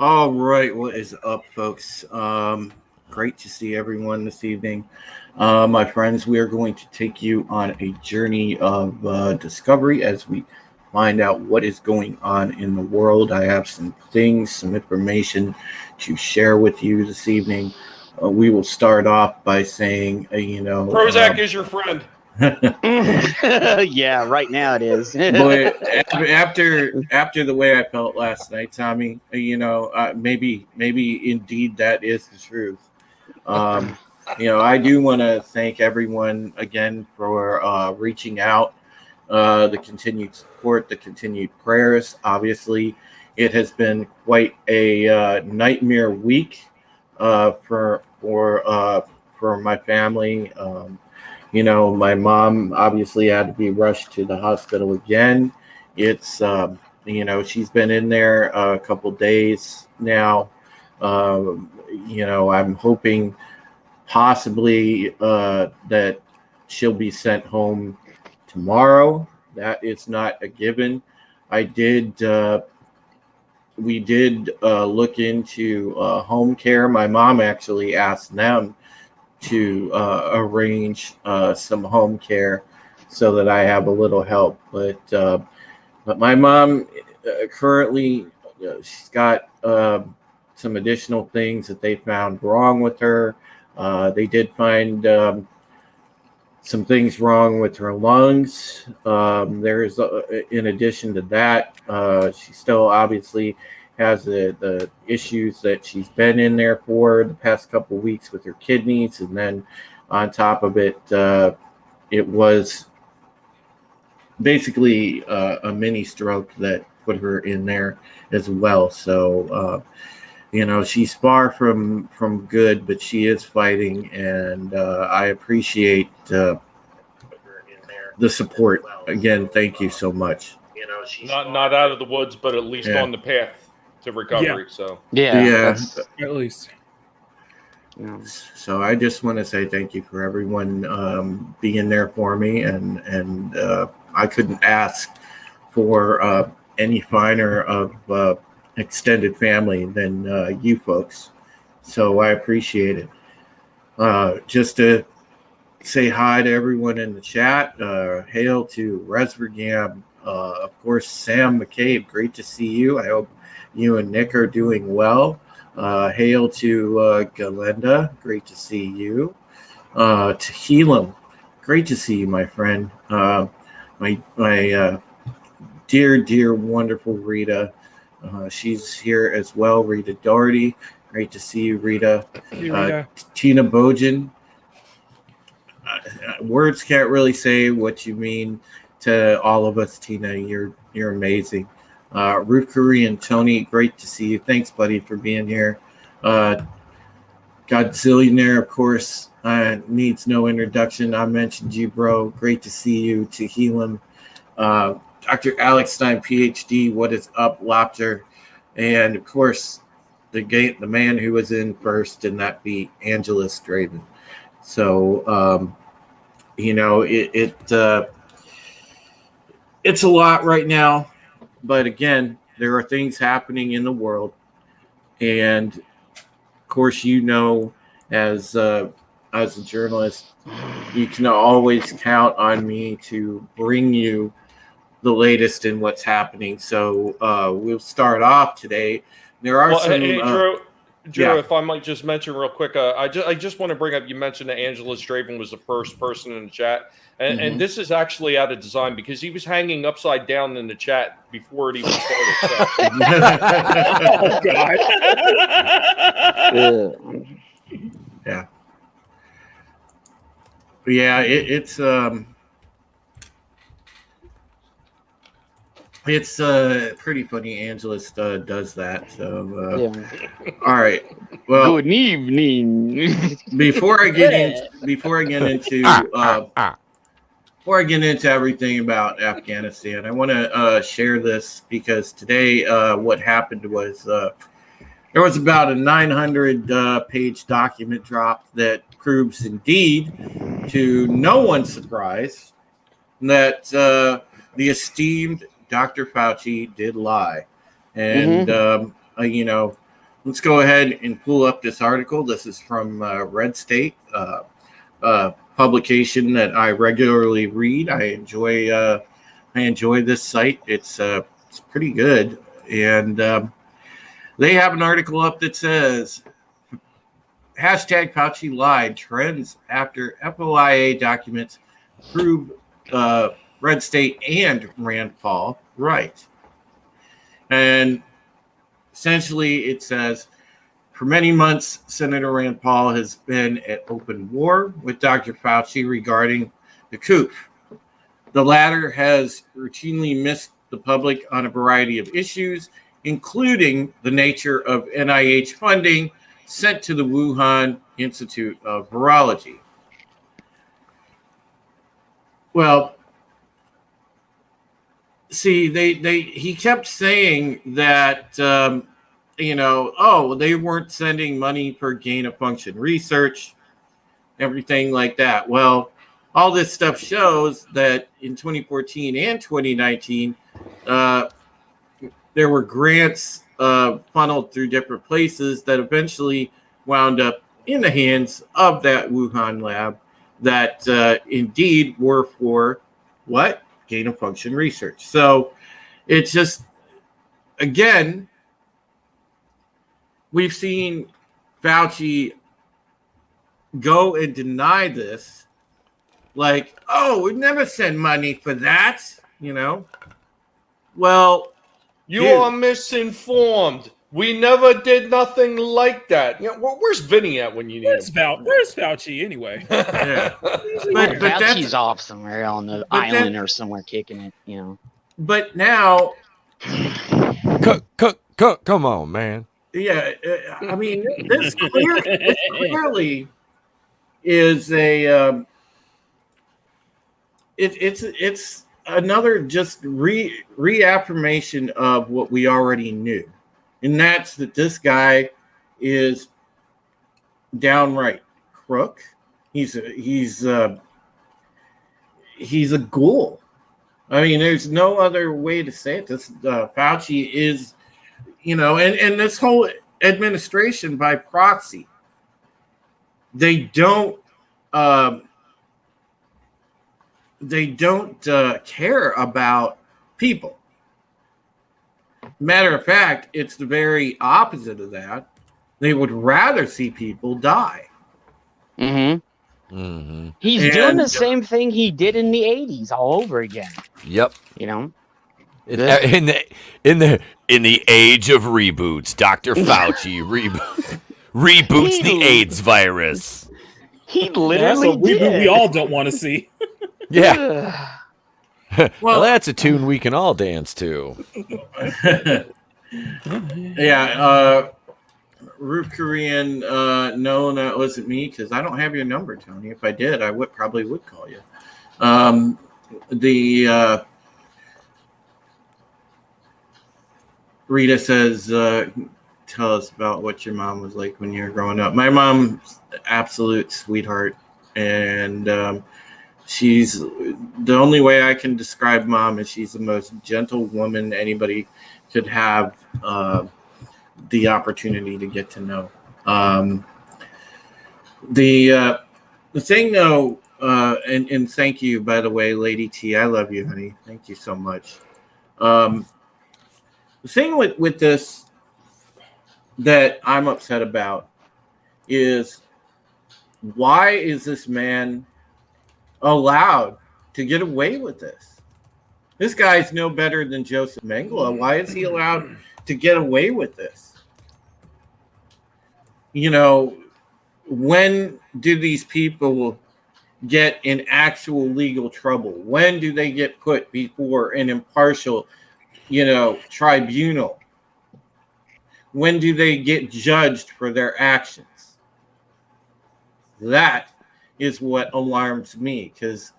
All right, what is up, folks? Great to see everyone this evening. My friends, we are going to take you on a journey of discovery as we find out what is going on in the world. I have some things, some information to share with you this evening. We will start off by saying, Prozac is your friend. Yeah, right now it is. but after the way I felt last night, Tommy, maybe indeed that is the truth. Um, I do want to thank everyone again for reaching out, the continued support, the continued prayers. Obviously, it has been quite a nightmare week for my family. My mom obviously had to be rushed to the hospital again. It's she's been in there a couple days now. I'm hoping possibly that she'll be sent home tomorrow. That is not a given. I did. We did look into home care. My mom actually asked them to arrange some home care so that I have a little help. But my mom currently she's got some additional things that they found wrong with her. They did find some things wrong with her lungs. There's, in addition to that, she still obviously has the issues that she's been in there for the past couple of weeks with her kidneys. And then on top of it, it was basically a mini stroke that put her in there as well. So, she's far from good, but she is fighting, and I appreciate the support. Again, thank you so much. Not out of the woods, but at least on the path to recovery. So yeah, at least. Yeah. So I just want to say thank you for everyone being there for me, and I couldn't ask for any finer of extended family than you folks. So I appreciate it. Just to say hi to everyone in the chat. Hail to Resvergam. Of course, Sam McCabe. Great to see you. I hope you and Nick are doing well. Hail to Galenda. Great to see you. To Helam. Great to see you, my friend. My dear, wonderful Rita. She's here as well. Rita Doherty. Great to see you, Rita. Tina Bojan. Words can't really say what you mean to all of us, Tina. You're amazing. Ruth Korean, Tony, great to see you. Thanks, buddy, for being here. Godzillionaire, of course, needs no introduction. I mentioned you, bro. Great to see you. To Helam. Dr. Alex Stein, PhD, what is up, Lopter? And, of course, the man who was in first, and that be Angela Straven. So, it's a lot right now, but again, there are things happening in the world, and of course, as a journalist, you can always count on me to bring you the latest in what's happening. So we'll start off today. There are Drew, if I might just mention real quick, I just want to bring up, you mentioned that Angela Straven was the first person in the chat, and this is actually out of design because he was hanging upside down in the chat before it even started. So. Oh, God. It's pretty funny. Angela does that. So all right. Well, good evening. Before I get into everything about Afghanistan, I want to share this because today what happened was there was about a 900-page document dropped that proves indeed, to no one's surprise, that the esteemed Dr. Fauci did lie. And, let's go ahead and pull up this article. This is from Red State, publication that I regularly read. I enjoy this site. It's pretty good, and they have an article up that says hashtag Fauci lied trends after FOIA documents prove Red State and Rand Paul right. And essentially it says, for many months, Senator Rand Paul has been at open war with Dr. Fauci regarding the coup. The latter has routinely missed the public on a variety of issues, including the nature of NIH funding sent to the Wuhan Institute of Virology. Well, see, he kept saying that, they weren't sending money for gain of function research, everything like that. Well, all this stuff shows that in 2014 and 2019, there were grants funneled through different places that eventually wound up in the hands of that Wuhan lab that indeed were for what? Gain of function research. So it's just, again, we've seen Fauci go and deny this. Like, oh, we never send money for that, Well, you are misinformed. We never did nothing like that. Where's Vinny at when you need him? Where's Fauci anyway? Yeah. but Fauci's off somewhere on the island or somewhere kicking it, But now, come on, man. Yeah, I mean, this clearly is a it's another just reaffirmation of what we already knew, and that's that this guy is downright crook. He's a ghoul. I mean, there's no other way to say it. This Fauci is, and this whole administration by proxy, they don't care about people. Matter of fact, it's the very opposite of that. They would rather see people die. Mm-hmm. Mm-hmm. He's doing the same thing he did in the 80s all over again. Yep. In the age of reboots, Dr. Fauci reboots the AIDS virus. He literally that's a reboot we all don't want to see. Yeah. Well, that's a tune we can all dance to. Yeah. Ruth Korean, no, that wasn't me because I don't have your number, Tony. If I did, I probably would call you. Rita says, tell us about what your mom was like when you were growing up. My mom's absolute sweetheart, and she's the only way I can describe mom is she's the most gentle woman anybody could have the opportunity to get to know. The thing though, and thank you, by the way, Lady T, I love you, honey. Thank you so much. The thing with this that I'm upset about is why is this man allowed to get away with this? This guy's no better than Joseph Mengele. Why is he allowed to get away with this? When do these people get in actual legal trouble? When do they get put before an impartial, tribunal? When do they get judged for their actions? That is what alarms me, because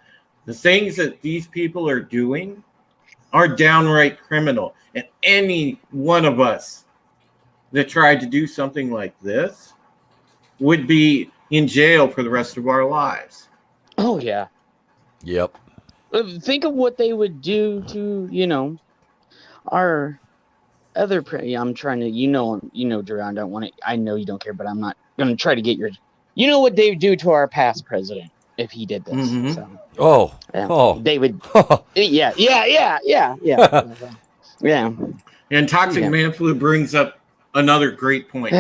the things that these people are doing are downright criminal. And any one of us that tried to do something like this would be in jail for the rest of our lives. Oh, yeah. Yep. Think of what they would do to, our I'm trying to, Drew, I don't want to, I know you don't care, but I'm not going to try to get you know what they would do to our past president if he did this. Mm-hmm. So, they would, yeah. And Toxic Man Flu brings up another great point.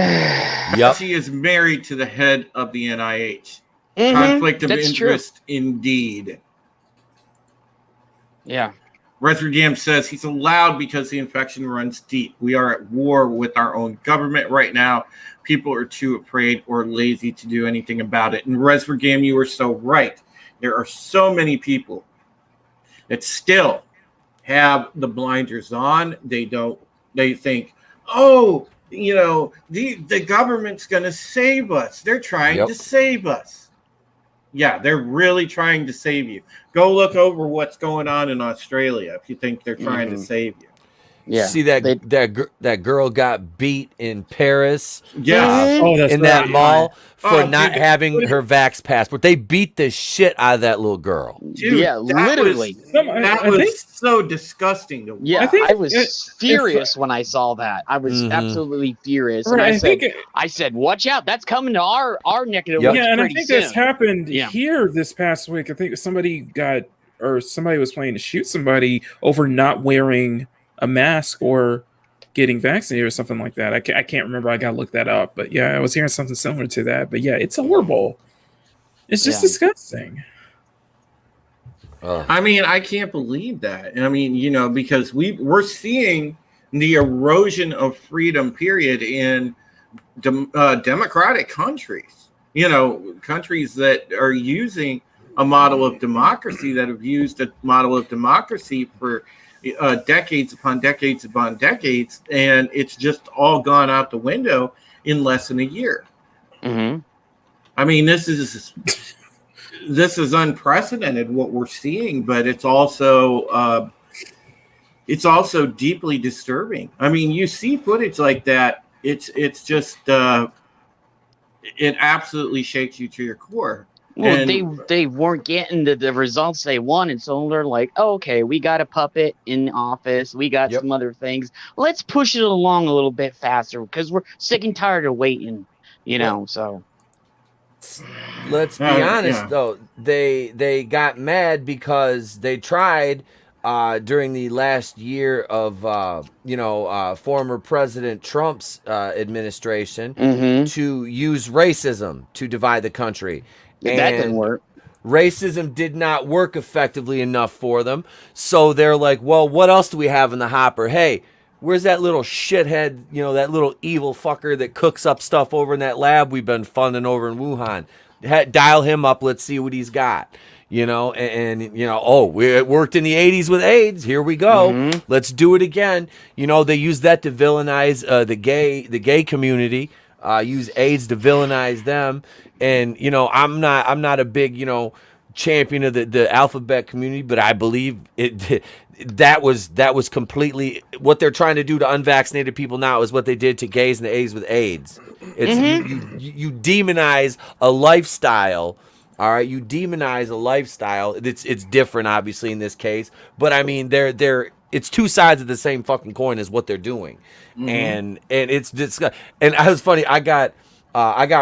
She is married to the head of the NIH. Conflict of interest, indeed. Yeah. Resvergam says he's allowed because the infection runs deep. We are at war with our own government right now. People are too afraid or lazy to do anything about it. And Resvergam, you are so right. There are so many people that still have the blinders on. They think, oh, the government's going to save us. They're trying to save us. Yeah, they're really trying to save you. Go look over what's going on in Australia if you think they're trying to save you. Yeah. See that girl got beat in Paris. Yes. In that mall for not having her vax passport. They beat the shit out of that little girl. Dude, yeah, literally. That was so disgusting to watch. Yeah, I was furious when I saw that. I was absolutely furious. And I said, watch out, that's coming to our neck of the woods. Yeah, and I think that's happened here this past week. I think somebody was planning to shoot somebody over not wearing a mask or getting vaccinated or something like that. I can't remember. I gotta look that up. But yeah, I was hearing something similar to that. But yeah, it's horrible. It's just disgusting. I mean, I can't believe that. I mean, because we're seeing the erosion of freedom, period, in democratic countries. Countries that are using a model of democracy, that have used a model of democracy for decades upon decades upon decades, and it's just all gone out the window in less than a year. Mm-hmm. I mean, this is unprecedented what we're seeing, but it's also deeply disturbing. I mean, you see footage like that, it's just it absolutely shakes you to your core. Well, they weren't getting the results they wanted, so they're like, oh, okay, we got a puppet in office, we got some other things. Let's push it along a little bit faster because we're sick and tired of waiting, so. Let's be honest, though. They got mad because they tried during the last year of former President Trump's administration to use racism to divide the country. And that didn't work. Racism did not work effectively enough for them. So they're like, well, what else do we have in the hopper? Hey, where's that little shithead, that little evil fucker that cooks up stuff over in that lab we've been funding over in Wuhan? Dial him up. Let's see what he's got. It worked in the 80s with AIDS. Here we go. Let's do it again. They use that to villainize the gay community. Use AIDS to villainize them. And, I'm not a big, champion of the alphabet community, but I believe that was completely what they're trying to do to unvaccinated people now is what they did to gays and the A's with AIDS. It's you demonize a lifestyle. All right, you demonize a lifestyle. It's different, obviously, in this case, but I mean, it's two sides of the same fucking coin is what they're doing, and it's disgusting. And it was funny. I got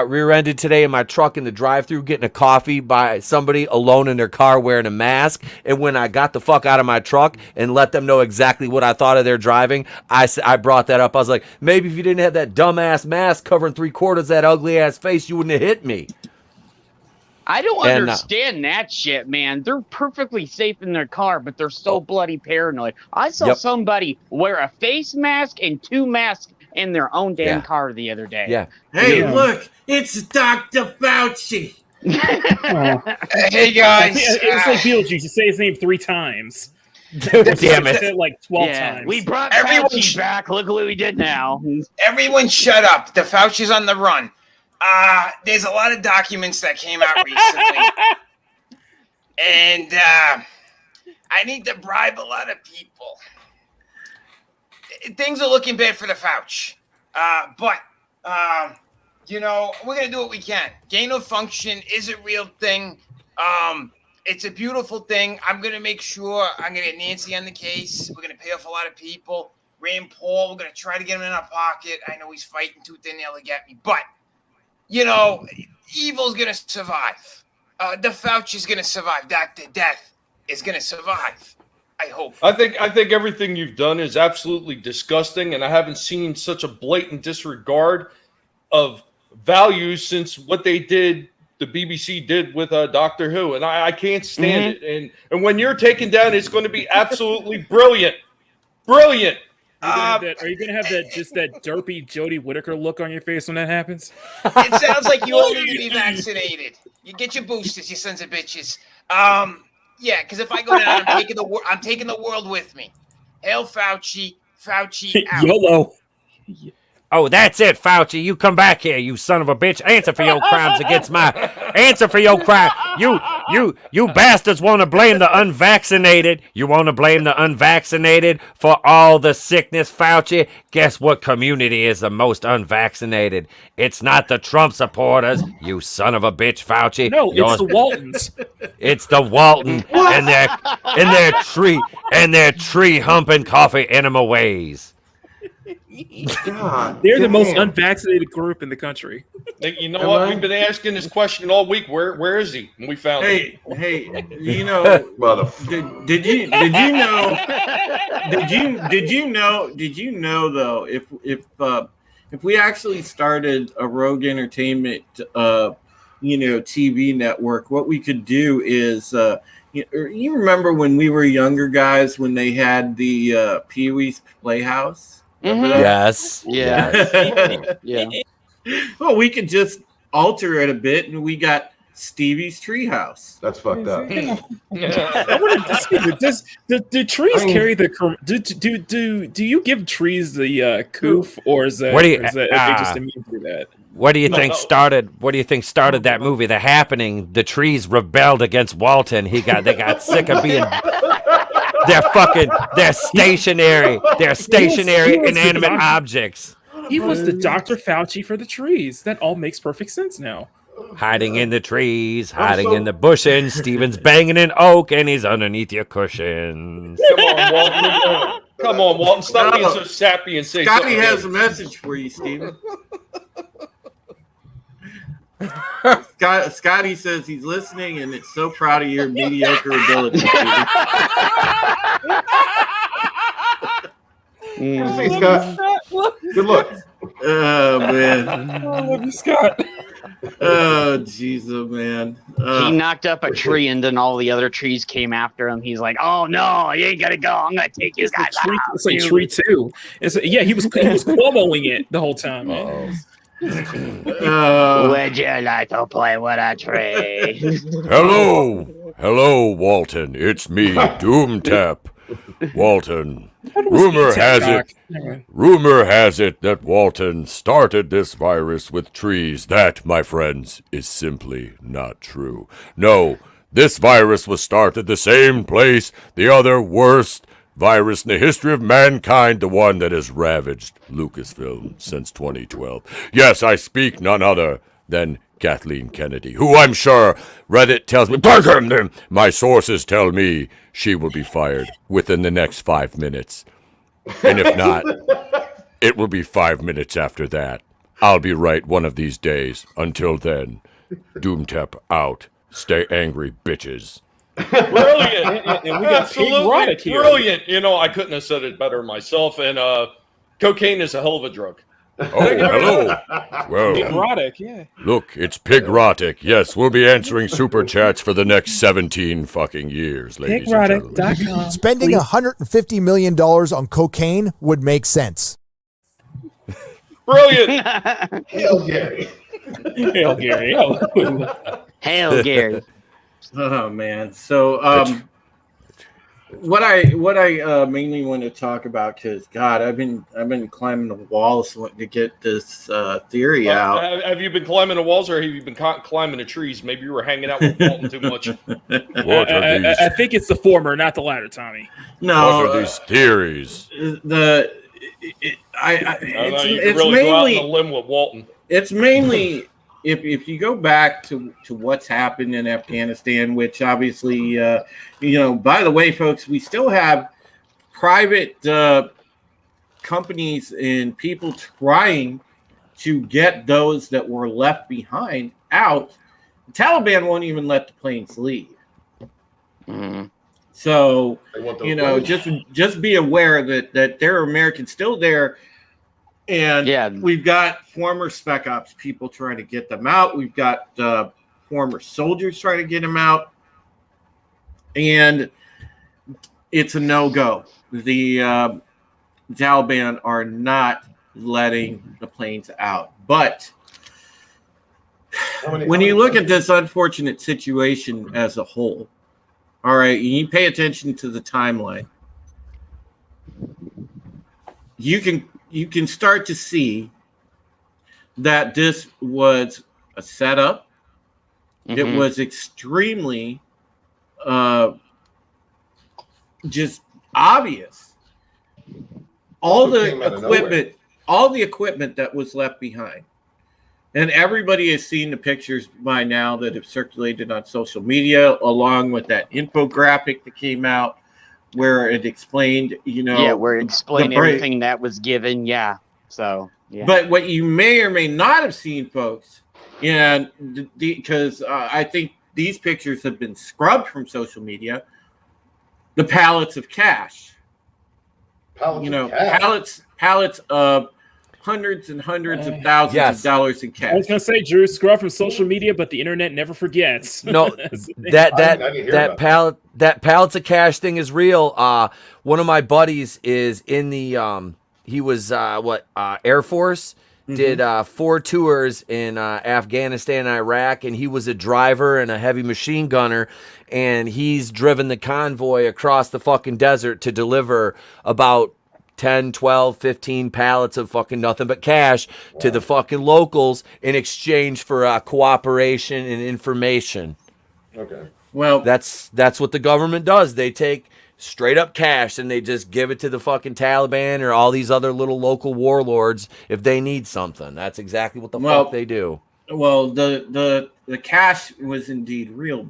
rear-ended today in my truck in the drive-thru getting a coffee by somebody alone in their car wearing a mask. And when I got the fuck out of my truck and let them know exactly what I thought of their driving, I brought that up. I was like, maybe if you didn't have that dumbass mask covering 3/4 of that ugly-ass face, you wouldn't have hit me. I don't understand that shit, man. They're perfectly safe in their car, but they're so bloody paranoid. I saw somebody wear a face mask and 2 masks in their own damn car the other day. Yeah. Hey, look, it's Dr. Fauci. Hey, guys. It's like Beetlejuice. You say his name 3 times. Damn it. Like 12 times. We brought Fauci back. Look what we did now. Everyone shut up. The Fauci's on the run. There's a lot of documents that came out recently. And I need to bribe a lot of people. Things are looking bad for the Fauci. But we're going to do what we can. Gain of function is a real thing. It's a beautiful thing. I'm going to make sure I'm going to get Nancy on the case. We're going to pay off a lot of people. Rand Paul, we're going to try to get him in our pocket. I know he's fighting tooth and nail to get me, but, you know, evil's going to survive. The Fauci's going to survive. Dr. Death is going to survive. I hope. I think everything you've done is absolutely disgusting, and I haven't seen such a blatant disregard of values since what they did, the BBC did with Doctor Who, and I can't stand it. And when you're taken down, it's going to be absolutely brilliant. Brilliant. Are you gonna have that just that derpy Jodie Whittaker look on your face when that happens? It sounds like you all need to be vaccinated. You get your boosters, you sons of bitches. Yeah, because if I go down, I'm taking the world with me. Hail Fauci, Fauci out. YOLO. Oh, that's it, Fauci. You come back here, you son of a bitch. Answer for your crimes against my... Answer for your crime. You bastards want to blame the unvaccinated. You want to blame the unvaccinated for all the sickness, Fauci? Guess what community is the most unvaccinated? It's not the Trump supporters, you son of a bitch, Fauci. No, it's the Waltons. It's the Walton and their tree humping coffee enema ways. They're the most unvaccinated group in the country. You know what? We've been asking this question all week. Where is he? And we found him. Hey, you know, did you know though, if we actually started a Rogue Entertainment TV network, what we could do is you remember when we were younger guys when they had the Pee-wee's Playhouse? Yes. Yeah. Well, we could just alter it a bit, and we got Stevie's Treehouse. That's fucked up. I wanted to see, do trees carry the? Do you give trees the coof, or is that? Are they just immune to that? What do you think started? What do you think started that movie, The Happening? The trees rebelled against Walton. They got sick of being. They're stationary. They're stationary inanimate objects. He was the Dr. Fauci for the trees. That all makes perfect sense now. Hiding in the trees, hiding in the bushes. Steven's banging an oak, and he's underneath your cushions. Come on, Walton. Stop being so sappy and say Scotty has a message for you, Steven. Scotty says he's listening and it's so proud of your mediocre ability. Hey, Scott. Good luck. Oh, man. I love you, Scott. Oh, Jesus, man. He knocked up a tree and then all the other trees came after him. He's like, oh, no, you ain't got to go. I'm going to take you guys out. It's like Tree 2. He was Cuomoing it the whole time. Would you like to play with a tree? Hello, Walton. It's me, Doomtap. Walton. Rumor has it that Walton started this virus with trees. That, my friends, is simply not true. No, this virus was started the same place, the other worst virus in the history of mankind, the one that has ravaged Lucasfilm since 2012. Yes, I speak none other than Kathleen Kennedy, who I'm sure Reddit tells me, my sources tell me she will be fired within the next 5 minutes. And if not, it will be 5 minutes after that. I'll be right one of these days. Until then, Doomtap out. Stay angry, bitches. Brilliant. And we got absolutely brilliant. You know, I couldn't have said it better myself. And cocaine is a hell of a drug. Oh, hello. Well, Pigrotic, yeah. Look, it's Pigrotic. Yes, we'll be answering super chats for the next 17 fucking years, ladies and gentlemen. Pigrotic.com. Spending $150 million on cocaine would make sense. Brilliant. Hail Gary. Hail Gary. Hail Gary. Oh, man. So, what I mainly want to talk about, because God, I've been climbing the walls to get this theory out. Have you been climbing the walls, or have you been climbing the trees? Maybe you were hanging out with Walton too much. I think it's the former, not the latter, Tommy. No, what are these theories? It's really mainly, go out on a limb with Walton. It's mainly. If you go back to what's happened in Afghanistan, which obviously, by the way, folks, we still have private companies and people trying to get those that were left behind out. The Taliban won't even let the planes leave. Mm-hmm. So, you know, just be aware that there are Americans still there. And we've got former Spec Ops people trying to get them out. We've got former soldiers trying to get them out. And it's a no-go. The Taliban are not letting the planes out. But when you look at this unfortunate situation as a whole, all right, you pay attention to the timeline. You can start to see that this was a setup. Mm-hmm. It was extremely just obvious. All the equipment that was left behind. And everybody has seen the pictures by now that have circulated on social media, along with that infographic that came out where it explained, where it explained everything that was given. Yeah. So, yeah. But what you may or may not have seen, folks, and because I think these pictures have been scrubbed from social media, the pallets of cash. Pallets of hundreds and hundreds of thousands of dollars in cash. I was gonna say, Drew, scrub from social media, but the internet never forgets. No, that pallets of cash thing is real. One of my buddies is in the he was Air Force. Mm-hmm. Did 4 tours in Afghanistan and Iraq, and he was a driver and a heavy machine gunner, and he's driven the convoy across the fucking desert to deliver about 10, 12, 15 pallets of fucking nothing but cash to the fucking locals in exchange for cooperation and information. Okay. Well, that's what the government does. They take straight up cash and they just give it to the fucking Taliban or all these other little local warlords if they need something. That's exactly what the fuck they do. Well, the cash was indeed real.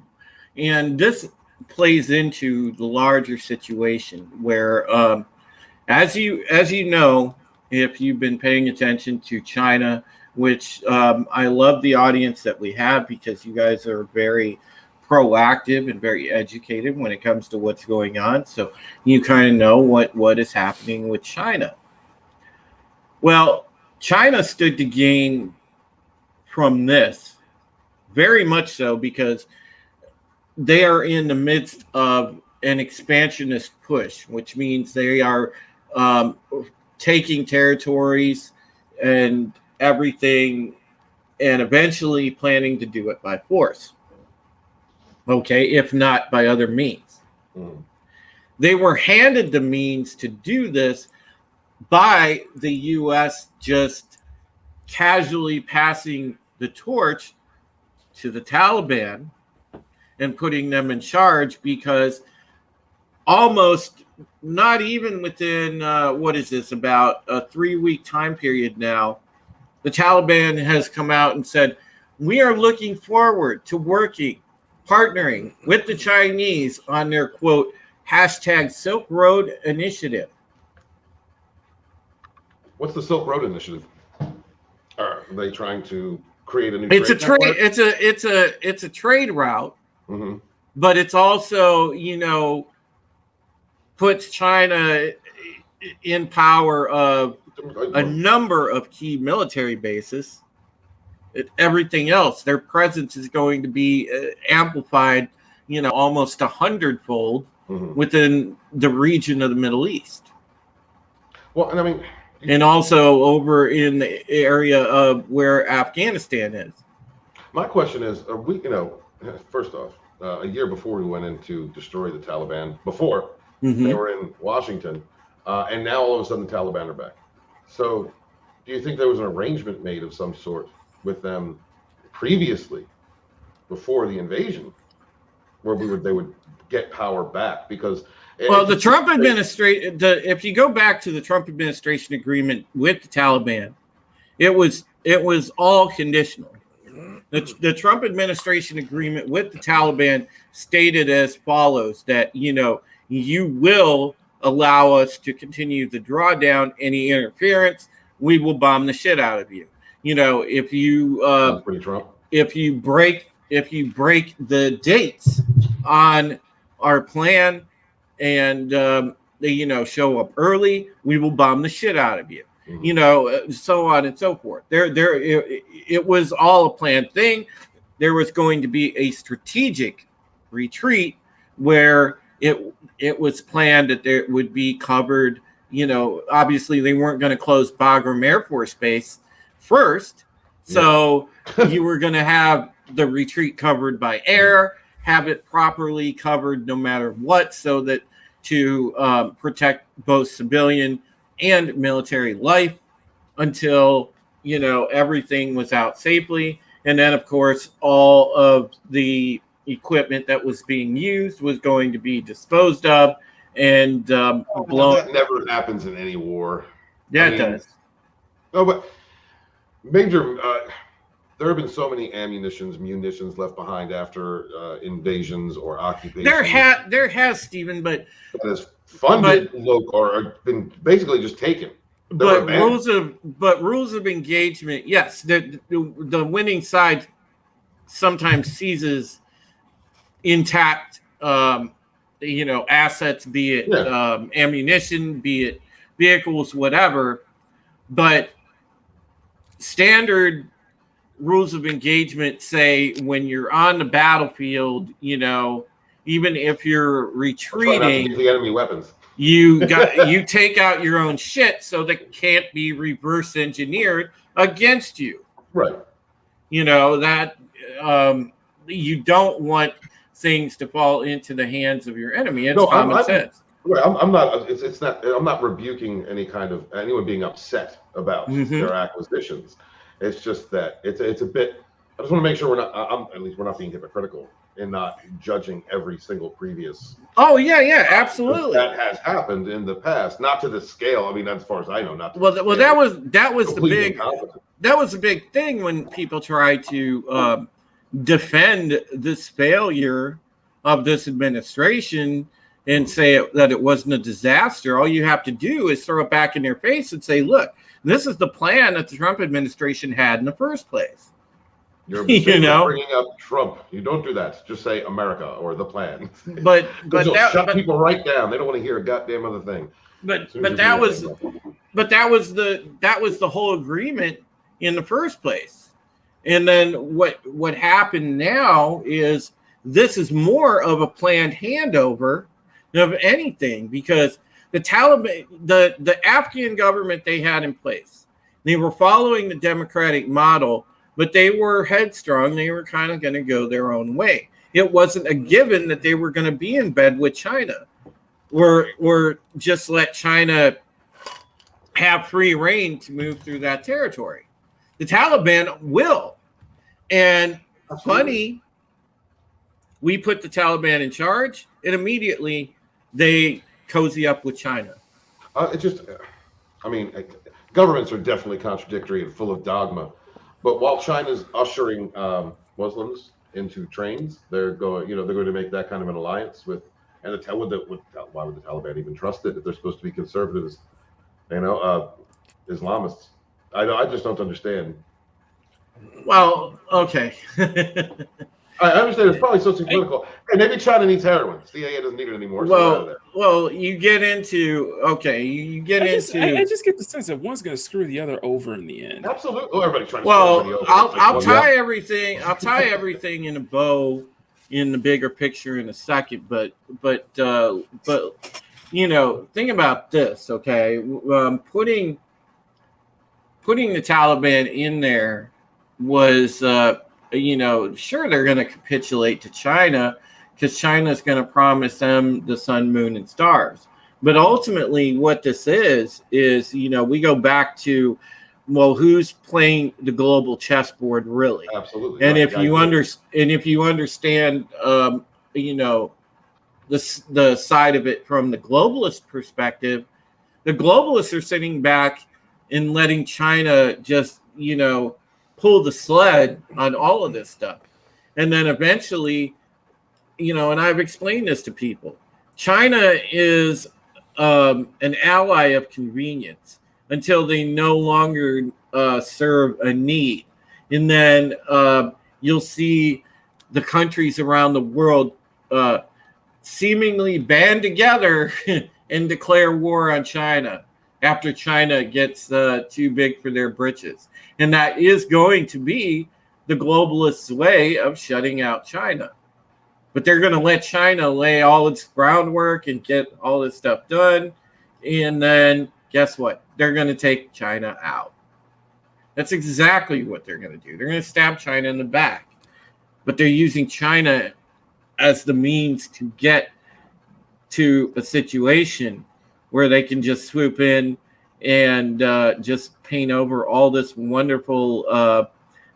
And this plays into the larger situation where as you know, if you've been paying attention to China, which I love the audience that we have because you guys are very proactive and very educated when it comes to what's going on. So you kind of know what is happening with China. Well, China stood to gain from this very much so because they are in the midst of an expansionist push, which means they are taking territories and everything and eventually planning to do it by force. Okay, if not by other means. Mm. They were handed the means to do this by the U.S. just casually passing the torch to the Taliban and putting them in charge because almost not even within, about a 3-week time period now, the Taliban has come out and said, we are looking forward to partnering with the Chinese on their, quote, hashtag Silk Road Initiative. What's the Silk Road Initiative? Are they trying to create a new trade network? It's a trade route, mm-hmm. But it's also, puts China in power of a number of key military bases. Everything else, their presence is going to be amplified, almost 100-fold mm-hmm. within the region of the Middle East. Well, and I mean, and also over in the area of where Afghanistan is. My question is, are we, first off, a year before we went in to destroy the Taliban, before mm-hmm. they were in Washington, and now all of a sudden the Taliban are back. So do you think there was an arrangement made of some sort with them previously, before the invasion, where they would get power back? Because the Trump administration, if you go back to the Trump administration agreement with the Taliban, it was all conditional. The Trump administration agreement with the Taliban stated as follows: that you will allow us to continue the drawdown, any interference, we will bomb the shit out of you. You know, if you break the dates on our plan and they, you know, show up early, we will bomb the shit out of you. Mm-hmm. You know, so on and so forth. It was all a planned thing. There was going to be a strategic retreat where it was planned that there would be covered. You know, obviously they weren't going to close Bagram Air Force Base first, so you were going to have the retreat covered by air, have it properly covered no matter what, so that to protect both civilian and military life until, you know, everything was out safely. And then, of course, all of the equipment that was being used was going to be disposed of and blown. That never happens in any war. Yeah, it does. No, but Major, there have been so many munitions left behind after invasions or occupations. There has, Stephen, but that is funded or been basically just taken. But rules of engagement, yes, the winning side sometimes seizes intact, you know, assets, be it ammunition, be it vehicles, whatever. But standard rules of engagement say when you're on the battlefield, you know, even if you're retreating, the enemy weapons. You take out your own shit so that can't be reverse engineered against you. Right. You know, that you don't want things to fall into the hands of your enemy. It's common sense. Right. I'm not. It's not. I'm not rebuking anyone being upset about their acquisitions. It's just that it's a bit. I just want to make sure we're not being hypocritical and not judging every single previous. Oh yeah, absolutely. That has happened in the past, not to the scale. I mean, as far as I know, not. To well, that was the big thing when people try to defend this failure of this administration and say that it wasn't a disaster. All you have to do is throw it back in their face and say, "Look, this is the plan that the Trump administration had in the first place." You're bringing up Trump. You don't do that. Just say America or the plan. But shut people right down. They don't want to hear a goddamn other thing. But that was the whole agreement in the first place. And then what happened now is this is more of a planned handover of anything, because the Taliban, the Afghan government they had in place, they were following the democratic model. But they were headstrong. They were kind of going to go their own way. It wasn't a given that they were going to be in bed with China or just let China have free reign to move through that territory. The Taliban will. And funny, we put the Taliban in charge, and immediately they cozy up with China. Governments are definitely contradictory and full of dogma. But while China's ushering Muslims into trains, they're going to make that kind of an alliance with, and why would the Taliban even trust it if they're supposed to be conservatives, Islamists? I just don't understand. Well, okay. I understand it's probably socio-political. And maybe China needs heroin. CIA doesn't need it anymore. You get into I just get the sense that one's going to screw the other over in the end. Absolutely. Oh, everybody's trying to screw everybody over. I'll tie everything in a bow in the bigger picture in a second. But you know, think about this, okay? Putting the Taliban in there was. Sure, they're going to capitulate to China because China's going to promise them the sun, moon, and stars. But ultimately, what this is, we go back to, well, who's playing the global chessboard really? Absolutely. And if you understand, the side of it from the globalist perspective, the globalists are sitting back and letting China just, pull the sled on all of this stuff. And then eventually, and I've explained this to people, China is an ally of convenience until they no longer serve a need. And then you'll see the countries around the world seemingly band together and declare war on China after China gets too big for their britches. And that is going to be the globalists' way of shutting out China. But they're going to let China lay all its groundwork and get all this stuff done. And then guess what? They're going to take China out. That's exactly what they're going to do. They're going to stab China in the back. But they're using China as the means to get to a situation where they can just swoop in and just paint over all this wonderful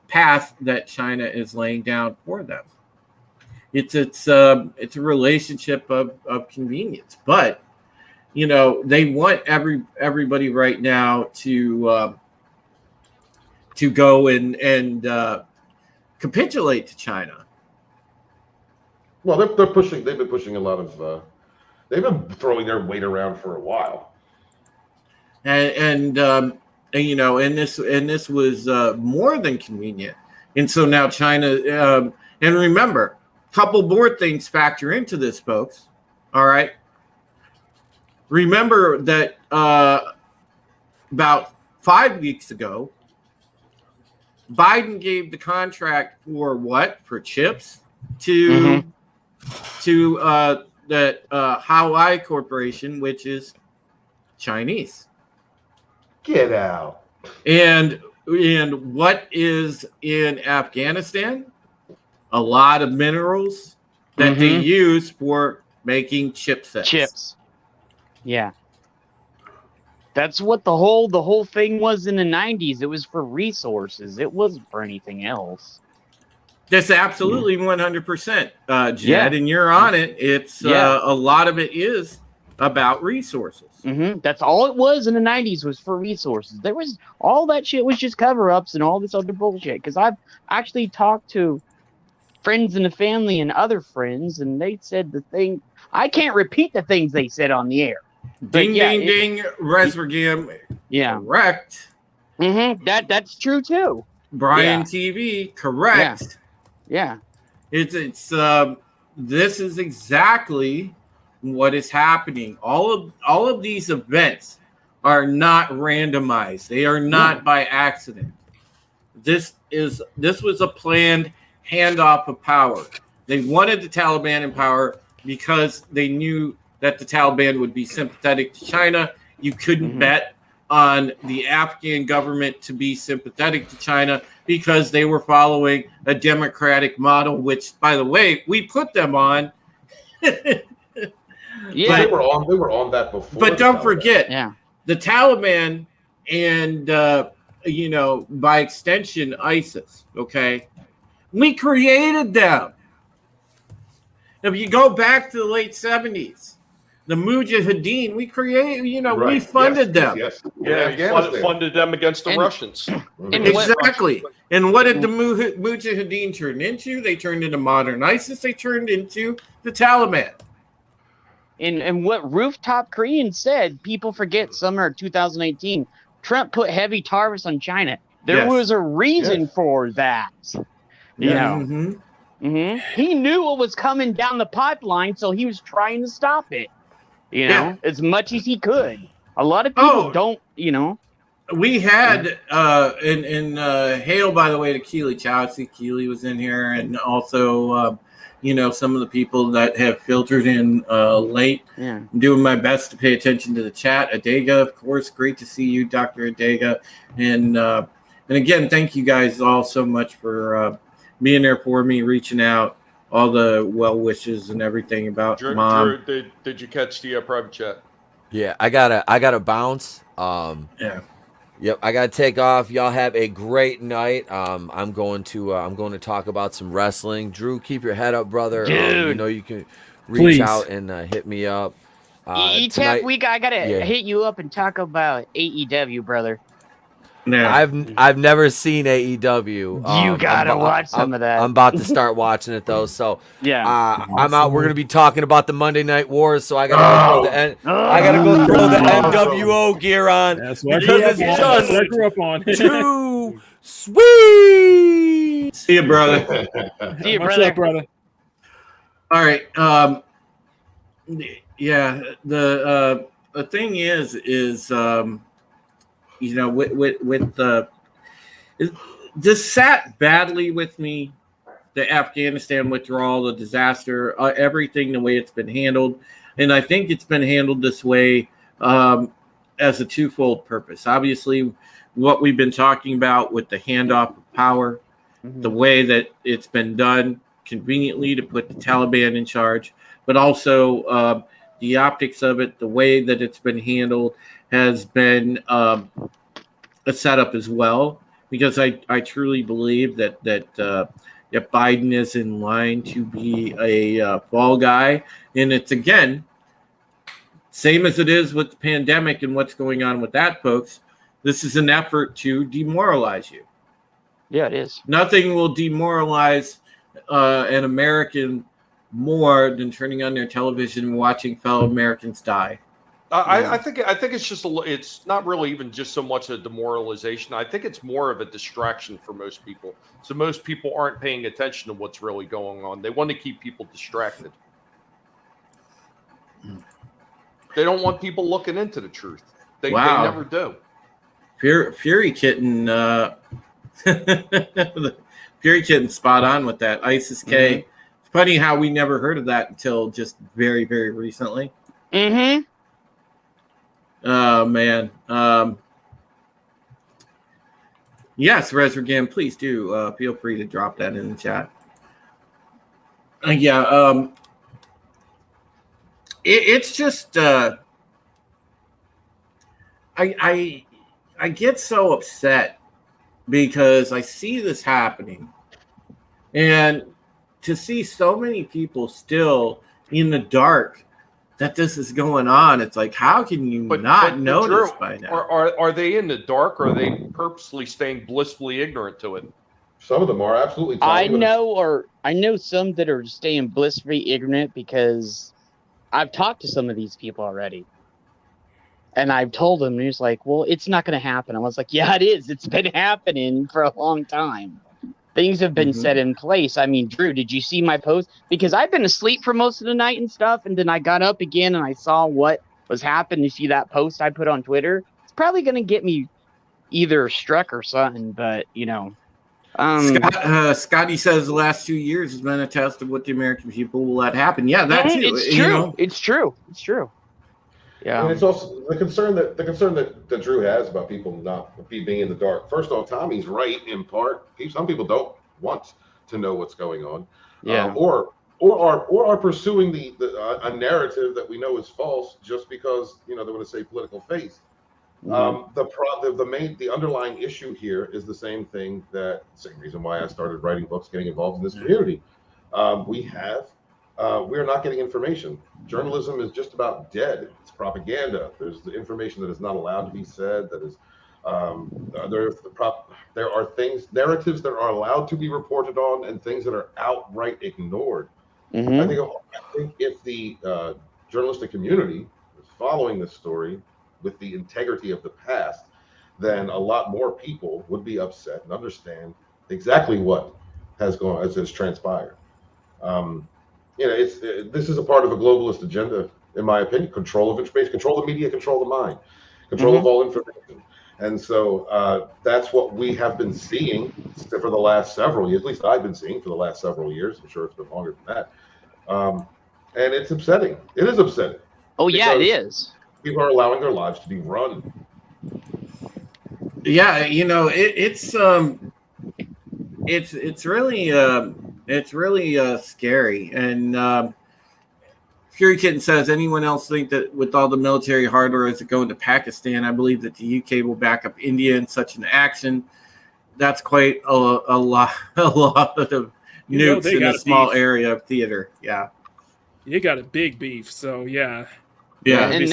path that China is laying down for them. It's a relationship of convenience, but you know they want everybody right now to go and capitulate to China. Well, they're pushing. They've been pushing a lot of. They've been throwing their weight around for a while. And you know, and this was more than convenient. And so now China. And remember, a couple more things factor into this, folks. All right. Remember that about 5 weeks ago, Biden gave the contract for what? For chips to that Hawaii Corporation, which is Chinese. Get out. And what is in Afghanistan? A lot of minerals that they use for making chipsets. Chips. Yeah. That's what the whole thing was in the 90s. It was for resources. It wasn't for anything else. That's absolutely 100%, Jed, and you're on it. It's a lot of it is about resources. That's all it was in the 90s was for resources. There was all that shit was just cover-ups and all this other bullshit. Because I've actually talked to friends in the family and other friends, and they said the thing. I can't repeat the things they said on the air. Ding, ding, Resvergam. Yeah. Correct. That's true too. Brian TV. Correct. Yeah. It's this is exactly what is happening. All of these events are not randomized. They are not by accident. This was a planned handoff of power. They wanted the Taliban in power because they knew that the Taliban would be sympathetic to China. You couldn't bet on the Afghan government to be sympathetic to China because they were following a democratic model, which, by the way, we put them on. Yeah, they were on that before. But don't forget, the Taliban and by extension, ISIS. Okay, we created them. If you go back to the late 70s, the Mujahideen, we created, we funded them. Yes. Funded them against the Russians. Exactly. And what did the Mujahideen turn into? They turned into modern ISIS. They turned into the Taliban. And what Ruth Korean said, people forget summer 2018, Trump put heavy tariffs on China. There was a reason for that. You know. He knew what was coming down the pipeline, so he was trying to stop it. As much as he could. A lot of people don't. We had hail, by the way, to Keely Chow. I see Keely was in here, and also some of the people that have filtered in late. I'm doing my best to pay attention to the chat. Adega, of course, great to see you, Dr. Adega, and again, thank you guys all so much for being there for me, reaching out, all the well wishes and everything about Mom. Drew, did you catch the private chat? Yeah, I gotta bounce. Yep, I gotta take off. Y'all have a great night. I'm going to talk about some wrestling. Drew, keep your head up, brother. Dude, you can reach out and hit me up. Tonight, I gotta hit you up and talk about AEW, brother. Yeah. I've never seen AEW. You gotta watch some of that. I'm about to start watching it though. So yeah, I'm out. We're gonna be talking about the Monday Night Wars. So I gotta go throw the NWO gear on That's what because it's That's what I just grew up on. too sweet. See you, brother. see you, What's brother. up, brother? All right. Yeah. The thing is you know, with the this sat badly with me. The Afghanistan withdrawal, the disaster, everything, the way it's been handled, and I think it's been handled this way as a twofold purpose. Obviously, what we've been talking about with the handoff of power, the way that it's been done conveniently to put the Taliban in charge, but also the optics of it, the way that it's been handled has been a setup as well, because I truly believe that if Biden is in line to be a fall guy, and it's again, same as it is with the pandemic and what's going on with that, folks, this is an effort to demoralize you. Yeah, it is. Nothing will demoralize an American more than turning on their television and watching fellow Americans die. I think it's just it's not really even just so much a demoralization. I think it's more of a distraction for most people. So most people aren't paying attention to what's really going on. They want to keep people distracted. They don't want people looking into the truth. They never do. Fury Kitten, Fury Kitten, spot on with that. ISIS K. It's funny how we never heard of that until just very, very recently. Mm-hmm. Oh, man. Yes, Resurgam, please do. Feel free to drop that in the chat. It's just I get so upset because I see this happening, and to see so many people still in the dark that this is going on, it's like, how can you not notice Drew, by now? Are they in the dark, or are they purposely staying blissfully ignorant to it? Some of them are absolutely. I know some that are staying blissfully ignorant because I've talked to some of these people already. And I've told them, and he's like, well, it's not going to happen. I was like, yeah, it is. It's been happening for a long time. Things have been set in place. I mean, Drew, did you see my post? Because I've been asleep for most of the night and stuff, and then I got up again and I saw what was happening. You see that post I put on Twitter? It's probably going to get me either struck or something, but, you know. Scotty says the last 2 years has been a test of what the American people will let happen. Yeah, that too. It's true. You know? It's true. It's true. Yeah. And it's also the concern that Drew has about people not being in the dark. First off, Tommy's right in part. Some people don't want to know what's going on, or are pursuing a narrative that we know is false just because they want to say political face. The underlying issue here is the same reason why I started writing books, getting involved in this community. We're not getting information. Journalism is just about dead. It's propaganda. There's the information that is not allowed to be said. That is, there are narratives that are allowed to be reported on, and things that are outright ignored. I think if the journalistic community is following this story with the integrity of the past, then a lot more people would be upset and understand exactly what has transpired. This is a part of a globalist agenda, in my opinion. Control of information, control the media, control the mind, control of all information. And so that's what we have been seeing for the last several years. At least I've been seeing for the last several years. I'm sure it's been longer than that. And it's upsetting. It is upsetting. Oh, yeah, it is. People are allowing their lives to be run. Yeah, it's really scary. And Fury Kitten says, anyone else think that with all the military hardware as it going to Pakistan, I believe that the UK will back up India in such an action? That's quite a lot of nukes in a small area of theater. Yeah. You got a big beef, so yeah. Yeah, and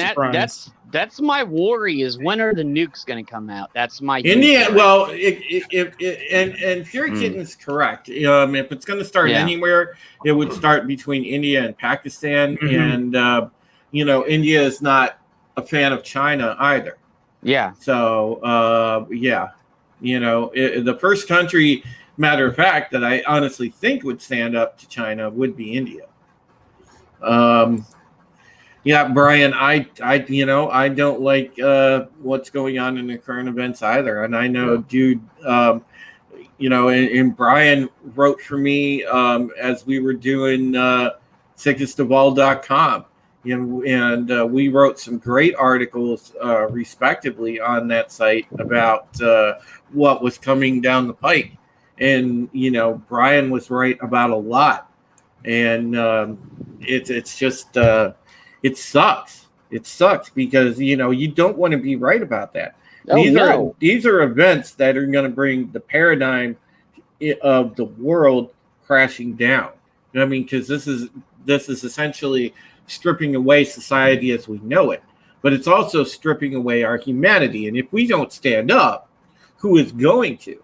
that's my worry is when are the nukes going to come out? That's my India. Well, and Fury Kitten's correct. If it's going to start anywhere, it would start between India and Pakistan, and India is not a fan of China either. Yeah. So the first country, matter of fact, that I honestly think would stand up to China would be India. Yeah, Brian, I don't like what's going on in the current events either. And I know, dude, and Brian wrote for me as we were doing sickestofall.com. And we wrote some great articles, respectively, on that site about what was coming down the pike. And, Brian was right about a lot. And it's just... it sucks. It sucks because, you don't want to be right about that. These are events that are going to bring the paradigm of the world crashing down. I mean, because this is essentially stripping away society as we know it, but it's also stripping away our humanity. And if we don't stand up, who is going to?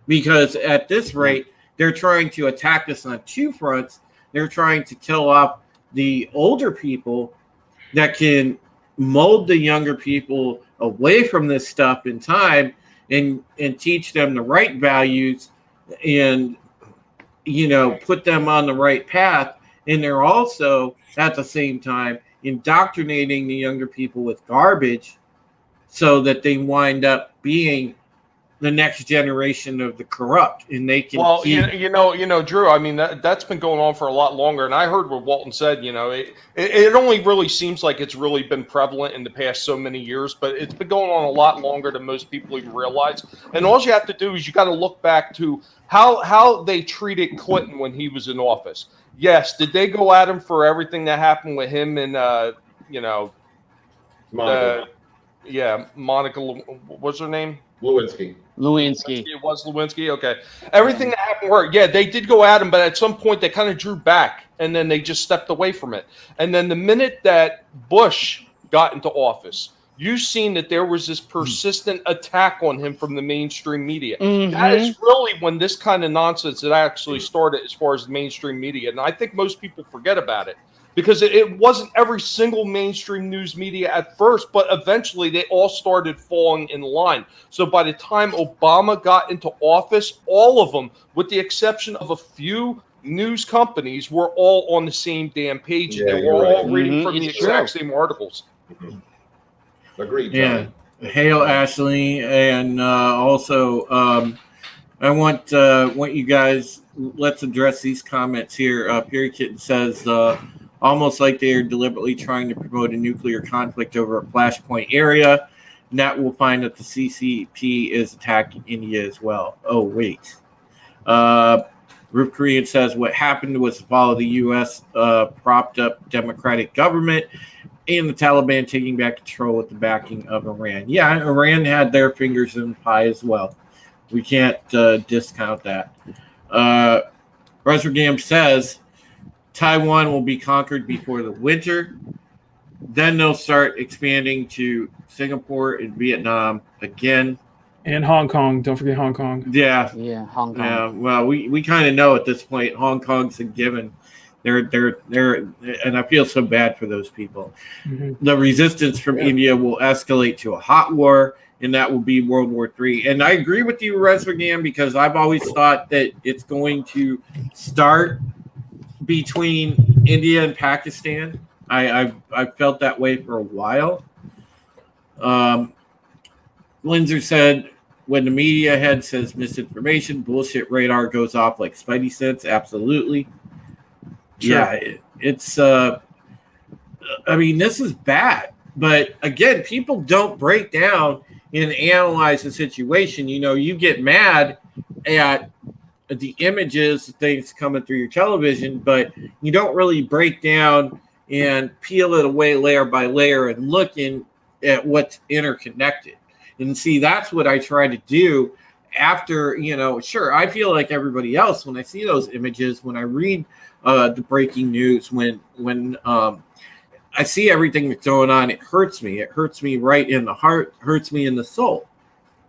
Because at this rate, they're trying to attack us on two fronts. They're trying to kill off the older people that can mold the younger people away from this stuff in time and teach them the right values and, put them on the right path. And they're also, at the same time, indoctrinating the younger people with garbage so that they wind up being the next generation of the corrupt, and they can. Well, Drew. I mean, that's been going on for a lot longer. And I heard what Walton said. It only really seems like it's really been prevalent in the past so many years, but it's been going on a lot longer than most people even realize. And all you have to do is you got to look back to how they treated Clinton when he was in office. Yes, did they go at him for everything that happened with him and Monica, what's her name? Lewinsky. It was Lewinsky. Okay. Everything that happened worked. Yeah, they did go at him, but at some point they kind of drew back and then they just stepped away from it. And then the minute that Bush got into office, you've seen that there was this persistent attack on him from the mainstream media. That is really when this kind of nonsense that actually started as far as the mainstream media. And I think most people forget about it. Because it wasn't every single mainstream news media at first, but eventually they all started falling in line. So by the time Obama got into office, all of them, with the exception of a few news companies, were all on the same damn page. Yeah, they were all reading from the exact same articles. Agreed. Yeah. Hail, Ashley. And also, I want you guys, let's address these comments here. Fury Kitten says... almost like they are deliberately trying to promote a nuclear conflict over a flashpoint area. And that will find that the CCP is attacking India as well. Oh, wait. Ruth Korean says what happened was the fall of the U.S. Propped up democratic government and the Taliban taking back control with the backing of Iran. Yeah, Iran had their fingers in the pie as well. We can't discount that. Resergam says, Taiwan will be conquered before the winter. Then they'll start expanding to Singapore and Vietnam again. And Hong Kong. Don't forget Hong Kong. Yeah. Yeah, Hong Kong. Yeah. Well, we kind of know at this point Hong Kong's a given. They're and I feel so bad for those people. The resistance from India will escalate to a hot war, and that will be World War III. And I agree with you, Resergam, because I've always thought that it's going to start between India and Pakistan. I've felt that way for a while. Linzer said, when the media head says misinformation, bullshit radar goes off like Spidey sense. Absolutely. Sure. Yeah, it's I mean, this is bad. But again, people don't break down and analyze the situation. You get mad at the images, things coming through your television, but you don't really break down and peel it away layer by layer and look at what's interconnected. And see, that's what I try to do after, sure, I feel like everybody else when I see those images, when I read the breaking news, when I see everything that's going on. It hurts me. It hurts me right in the heart, hurts me in the soul,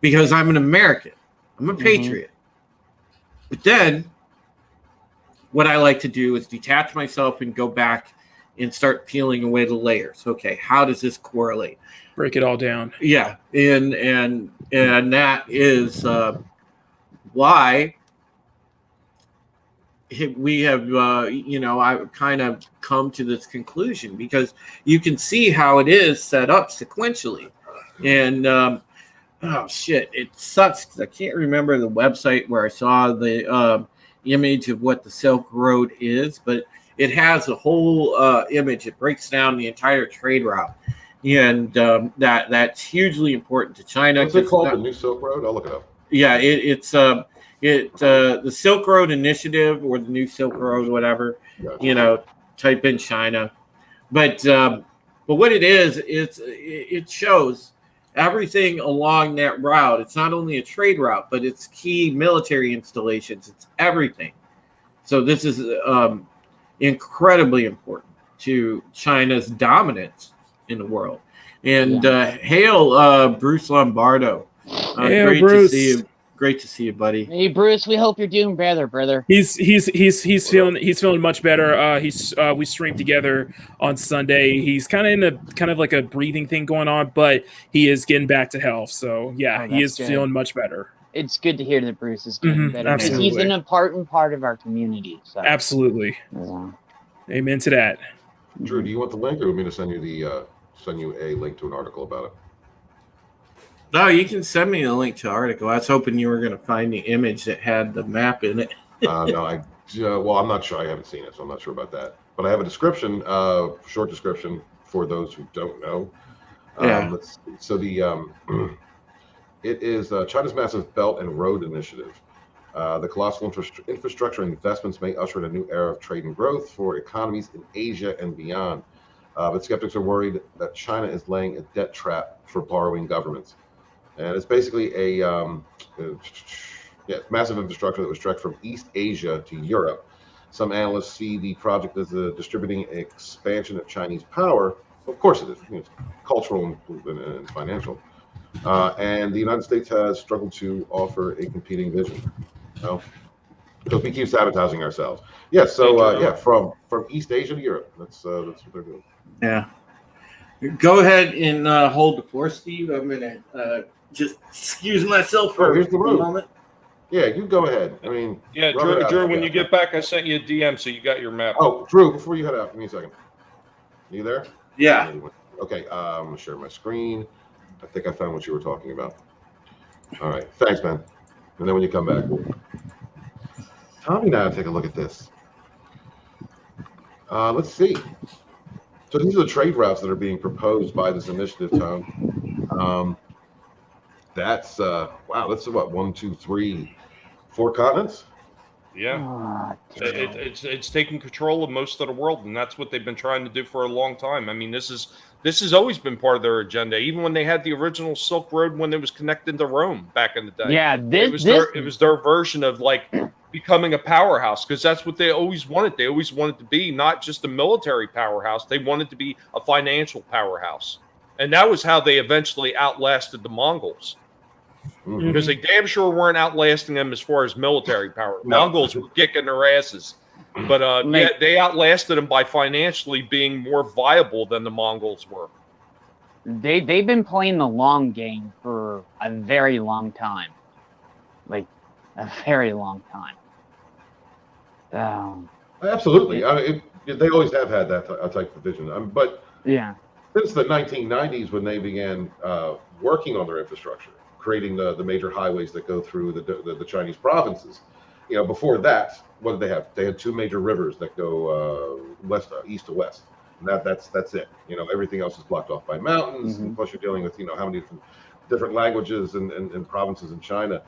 because I'm an American. I'm a patriot. But then what I like to do is detach myself and go back and start peeling away the layers. Okay, how does this correlate? Break it all down. Yeah, and that is why we have, I've kind of come to this conclusion, because you can see how it is set up sequentially. And, oh, shit, it sucks because I can't remember the website where I saw the image of what the Silk Road is, but it has a whole image. It breaks down the entire trade route. And that's hugely important to China. What's it called? The New Silk Road? I'll look it up. Yeah, it's the Silk Road Initiative, or the New Silk Road, whatever. Gotcha. Type in China, but what it is, it shows everything along that route. It's not only a trade route, but it's key military installations. It's everything. So this is incredibly important to China's dominance in the world. And hail Bruce Lombardo. Great Bruce. to see you. Great to see you, buddy. Hey, Bruce. We hope you're doing better, brother. He's feeling much better. We streamed together on Sunday. He's kind of like a breathing thing going on, but he is getting back to health. So yeah, he is feeling much better. It's good to hear that Bruce is getting better. Absolutely. He's an important part of our community. So. Absolutely. Yeah. Amen to that. Drew, do you want the link, or want me to send you a link to an article about it? No, you can send me the link to the article. I was hoping you were going to find the image that had the map in it. No, I'm not sure. I haven't seen it, so I'm not sure about that. But I have a description, short description for those who don't know. It is China's massive Belt and Road Initiative. The colossal infrastructure investments may usher in a new era of trade and growth for economies in Asia and beyond. But skeptics are worried that China is laying a debt trap for borrowing governments. And it's basically a massive infrastructure that was stretched from East Asia to Europe. Some analysts see the project as a distributing expansion of Chinese power. Of course it is. It's cultural and financial. And the United States has struggled to offer a competing vision. Because we keep sabotaging ourselves. From East Asia to Europe. That's what they're doing. Yeah. Go ahead and hold the fort, Steve. I'm going to just excuse myself for here's the a moment. Yeah, you go ahead. I mean, Drew, when you get back, I sent you a DM, so you got your map. Oh, Drew, before you head out, give me a second. Are you there? Yeah. Okay, I'm going to share my screen. I think I found what you were talking about. All right, thanks, man. And then when you come back, Tommy and I take a look at this. Let's see. So these are the trade routes that are being proposed by this initiative, Tom. That's wow. That's what 1, 2, 3, 4 continents. Yeah, it's taking control of most of the world, and that's what they've been trying to do for a long time. I mean, this has always been part of their agenda, even when they had the original Silk Road when it was connected to Rome back in the day. Yeah, it was their version of like becoming a powerhouse, because that's what they always wanted. They always wanted to be not just a military powerhouse; they wanted to be a financial powerhouse, and that was how they eventually outlasted the Mongols. Because they damn sure weren't outlasting them as far as military power. Mongols were kicking their asses. But they outlasted them by financially being more viable than the Mongols were. They've been playing the long game for a very long time. Like, a very long time. Absolutely. They always have had that type of vision. But since the 1990s, when they began working on their infrastructure, creating the major highways that go through the Chinese provinces. Before that, what did they have? They had 2 major rivers that go east to west. And that's it. Everything else is blocked off by mountains. And plus, you're dealing with how many different languages and provinces in China.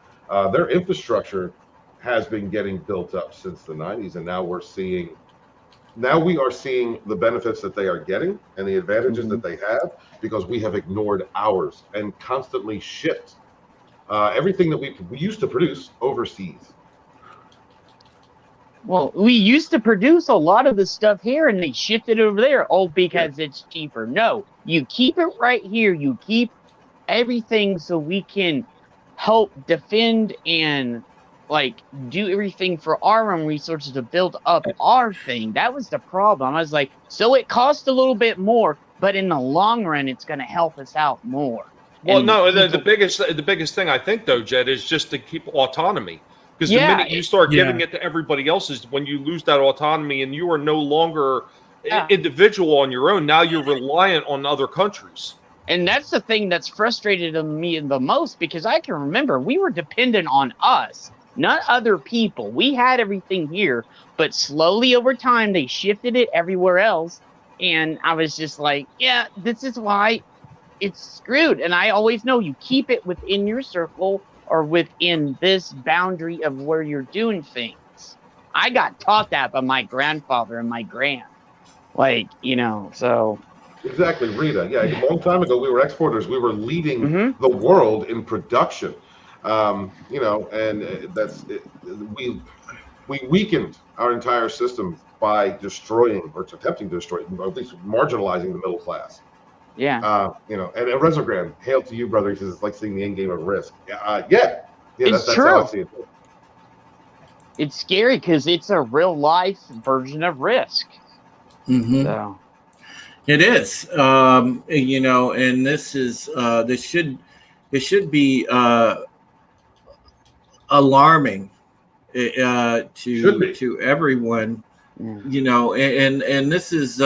Their infrastructure has been getting built up since the 90s, and now we are seeing the benefits that they are getting and the advantages that they have, because we have ignored ours and constantly shipped everything that we used to produce overseas. Well, we used to produce a lot of the stuff here, and they shifted over there. Oh, because it's cheaper. No, you keep it right here. You keep everything so we can help defend and like do everything for our own resources to build up our thing. That was the problem. I was like, so it costs a little bit more, but in the long run, it's going to help us out more. Well, And no, people- the biggest thing I think though, Jed, is just to keep autonomy. Because the minute you start giving it to everybody else is when you lose that autonomy, and you are no longer individual on your own. Now you're reliant on other countries. And that's the thing that's frustrated me the most, because I can remember we were dependent on us, not other people. We had everything here, but slowly over time, they shifted it everywhere else. And I was just like, yeah, this is why it's screwed. And I always know you keep it within your circle or within this boundary of where you're doing things. I got taught that by my grandfather and my gran. Like, so... Exactly, Rita. Yeah, a long time ago, we were exporters. We were leading the world in production. And that's it. We weakened our entire system by destroying, or attempting to destroy, or at least marginalizing the middle class. Yeah. And Resogram, hail to you, brother. He says it's like seeing the end game of Risk. That's true. How I see it. It's scary because it's a real life version of Risk. Mm-hmm. So. It is, and this should be alarming to everyone, and this is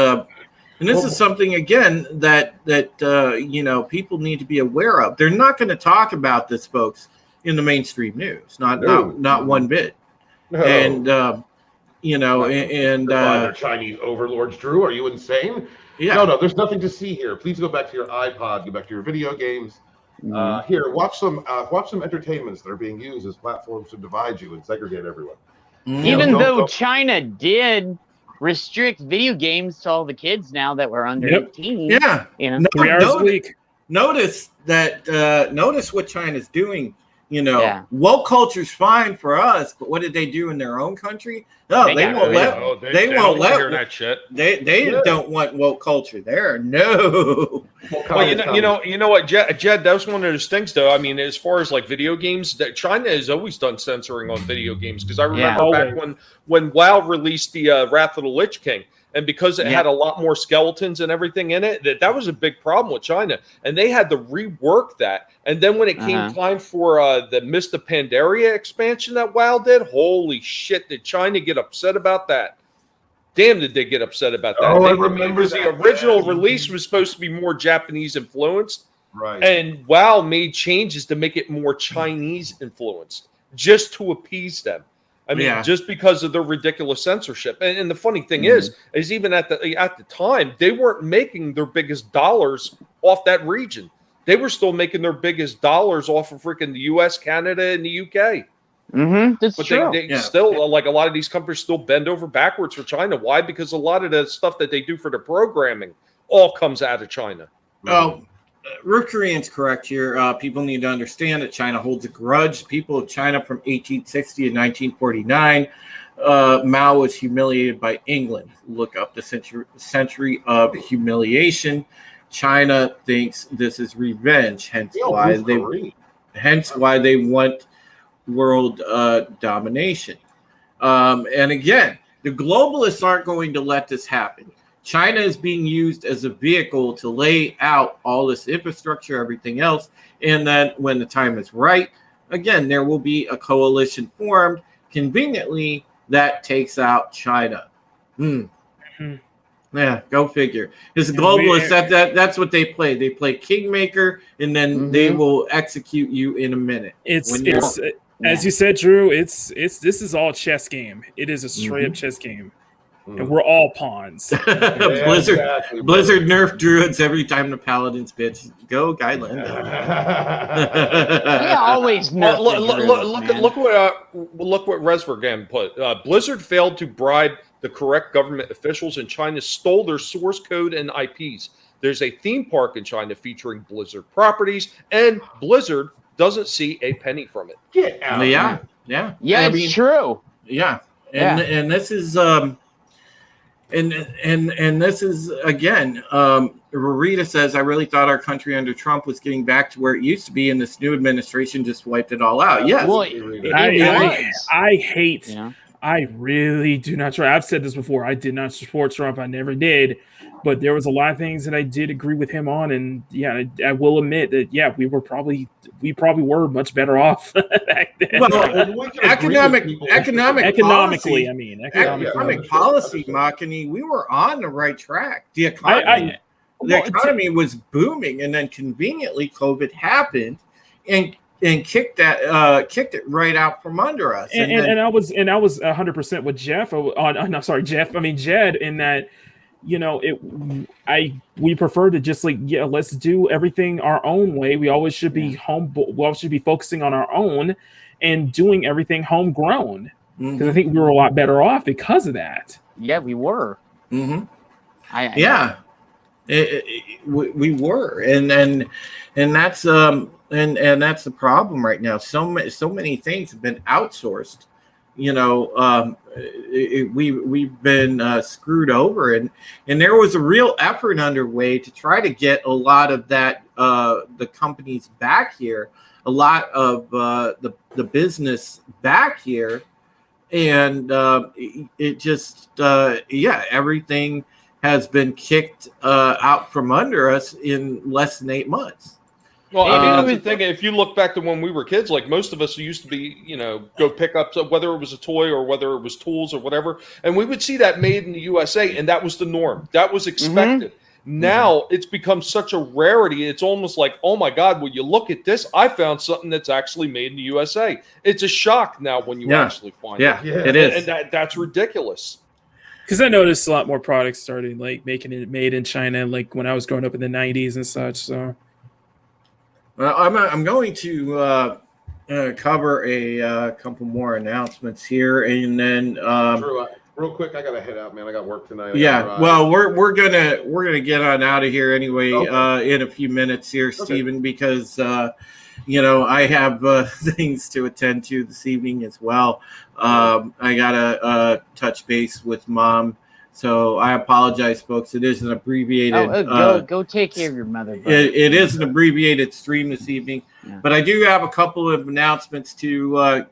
something again that people need to be aware of. They're not going to talk about this, folks, in the mainstream news, not one bit, No. and they're Chinese overlords. Drew, are you insane? Yeah. No, there's nothing to see here. Please go back to your iPod, go back to your video games. Here, watch some entertainments that are being used as platforms to divide you and segregate everyone. Even though China did restrict video games to all the kids now that were under 18. Yeah. 3 hours a week. Notice what China's doing. Woke culture's fine for us, but what did they do in their own country? No, they won't let. They won't let hear that shit. They don't want woke culture there. No. Well, you know what, Jed, that was one of those things, though. I mean, as far as like video games, that China has always done censoring on video games. Because I remember back when WoW released the Wrath of the Lich King. And because it had a lot more skeletons and everything in it, that was a big problem with China. And they had to rework that. And then when it came time for the Mist of Pandaria expansion that WoW did, holy shit, did China get upset about that? Damn, did they get upset about that? I remember because the original release was supposed to be more Japanese influenced. Right. And WoW made changes to make it more Chinese influenced just to appease them. I mean, just because of their ridiculous censorship. And the funny thing is even at the time, they weren't making their biggest dollars off that region. They were still making their biggest dollars off of freaking the U.S., Canada, and the UK. That's true. They still, like a lot of these companies still bend over backwards for China. Why? Because a lot of the stuff that they do for the programming all comes out of China. Oh, Ruth Korean's correct here. People need to understand that China holds a grudge. People of China from 1860 to 1949. Mao was humiliated by England. Look up the century of humiliation. China thinks this is revenge. Hence why they want world domination. And again, the globalists aren't going to let this happen. China is being used as a vehicle to lay out all this infrastructure, everything else. And then when the time is right, again, there will be a coalition formed conveniently that takes out China. Yeah, go figure. Because the globalists, that's what they play. They play kingmaker, and then they will execute you in a minute. As you said, Drew, this is all chess game. It is a straight up chess game. And we're all pawns. Blizzard nerf druids every time the paladins bitch. Go, Guyland. We always nerf look what Resvergam put. Blizzard failed to bribe the correct government officials, and China stole their source code and IPs. There's a theme park in China featuring Blizzard properties, and Blizzard doesn't see a penny from it. Get out. Yeah, it's true. Yeah. And this is and this is again, Rita says, I really thought our country under Trump was getting back to where it used to be, and this new administration just wiped it all out. Yes. Well, I hate. Yeah. I really do not try. I've said this before. I did not support Trump. I never did. But there was a lot of things that I did agree with him on, and yeah, I will admit that we probably were much better off back then. Well, economic economically, policy, Makani, we were on the right track. The economy was booming, and then conveniently COVID happened and kicked it right out from under us. And I was 100% with Jeff Jed, in that, you know, we prefer to just let's do everything our own way. We always should be focusing on our own and doing everything homegrown, because I think we were a lot better off because of that. Yeah, we were. Mm-hmm. We were, and that's and that's the problem right now. So many things have been outsourced. You know, we've been screwed over, and there was a real effort underway to try to get a lot of that the companies back here, a lot of the business back here, and it just everything has been kicked out from under us in less than 8 months. Well, I mean, that's the thing. If you look back to when we were kids, like most of us used to be, you know, go pick up, whether it was a toy or whether it was tools or whatever, and we would see that made in the USA, and that was the norm. That was expected. Now it's become such a rarity. It's almost like, oh my God, when you look at this, I found something that's actually made in the USA. It's a shock now when you actually find it. Yeah, it is. And that's ridiculous. Because I noticed a lot more products started making it made in China, like when I was growing up in the 90s and such. So. I'm going to cover a couple more announcements here, and then Drew, real quick, I gotta head out, man. I got work tonight. Well, we're gonna get on out of here anyway in a few minutes here, Stephen, because you know, I have things to attend to this evening as well. I gotta touch base with Mom. So I apologize, folks. It is an abbreviated. Go take care of your mother. It is an abbreviated stream this evening, but I do have a couple of announcements to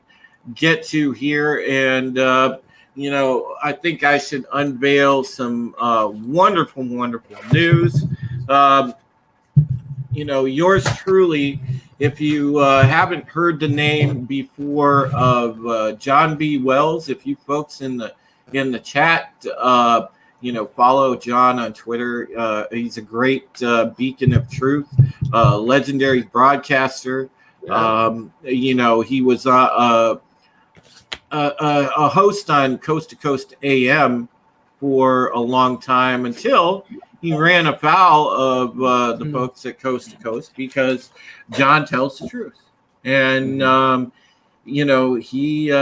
get to here, and you know, I think I should unveil some wonderful news. You know, yours truly. If you haven't heard the name before of John B. Wells, if you folks in the chat, you know, follow John on Twitter. He's a great beacon of truth, legendary broadcaster. You know, he was a host on Coast to Coast AM for a long time until he ran afoul of the folks at Coast to Coast, because John tells the truth. And you know, he's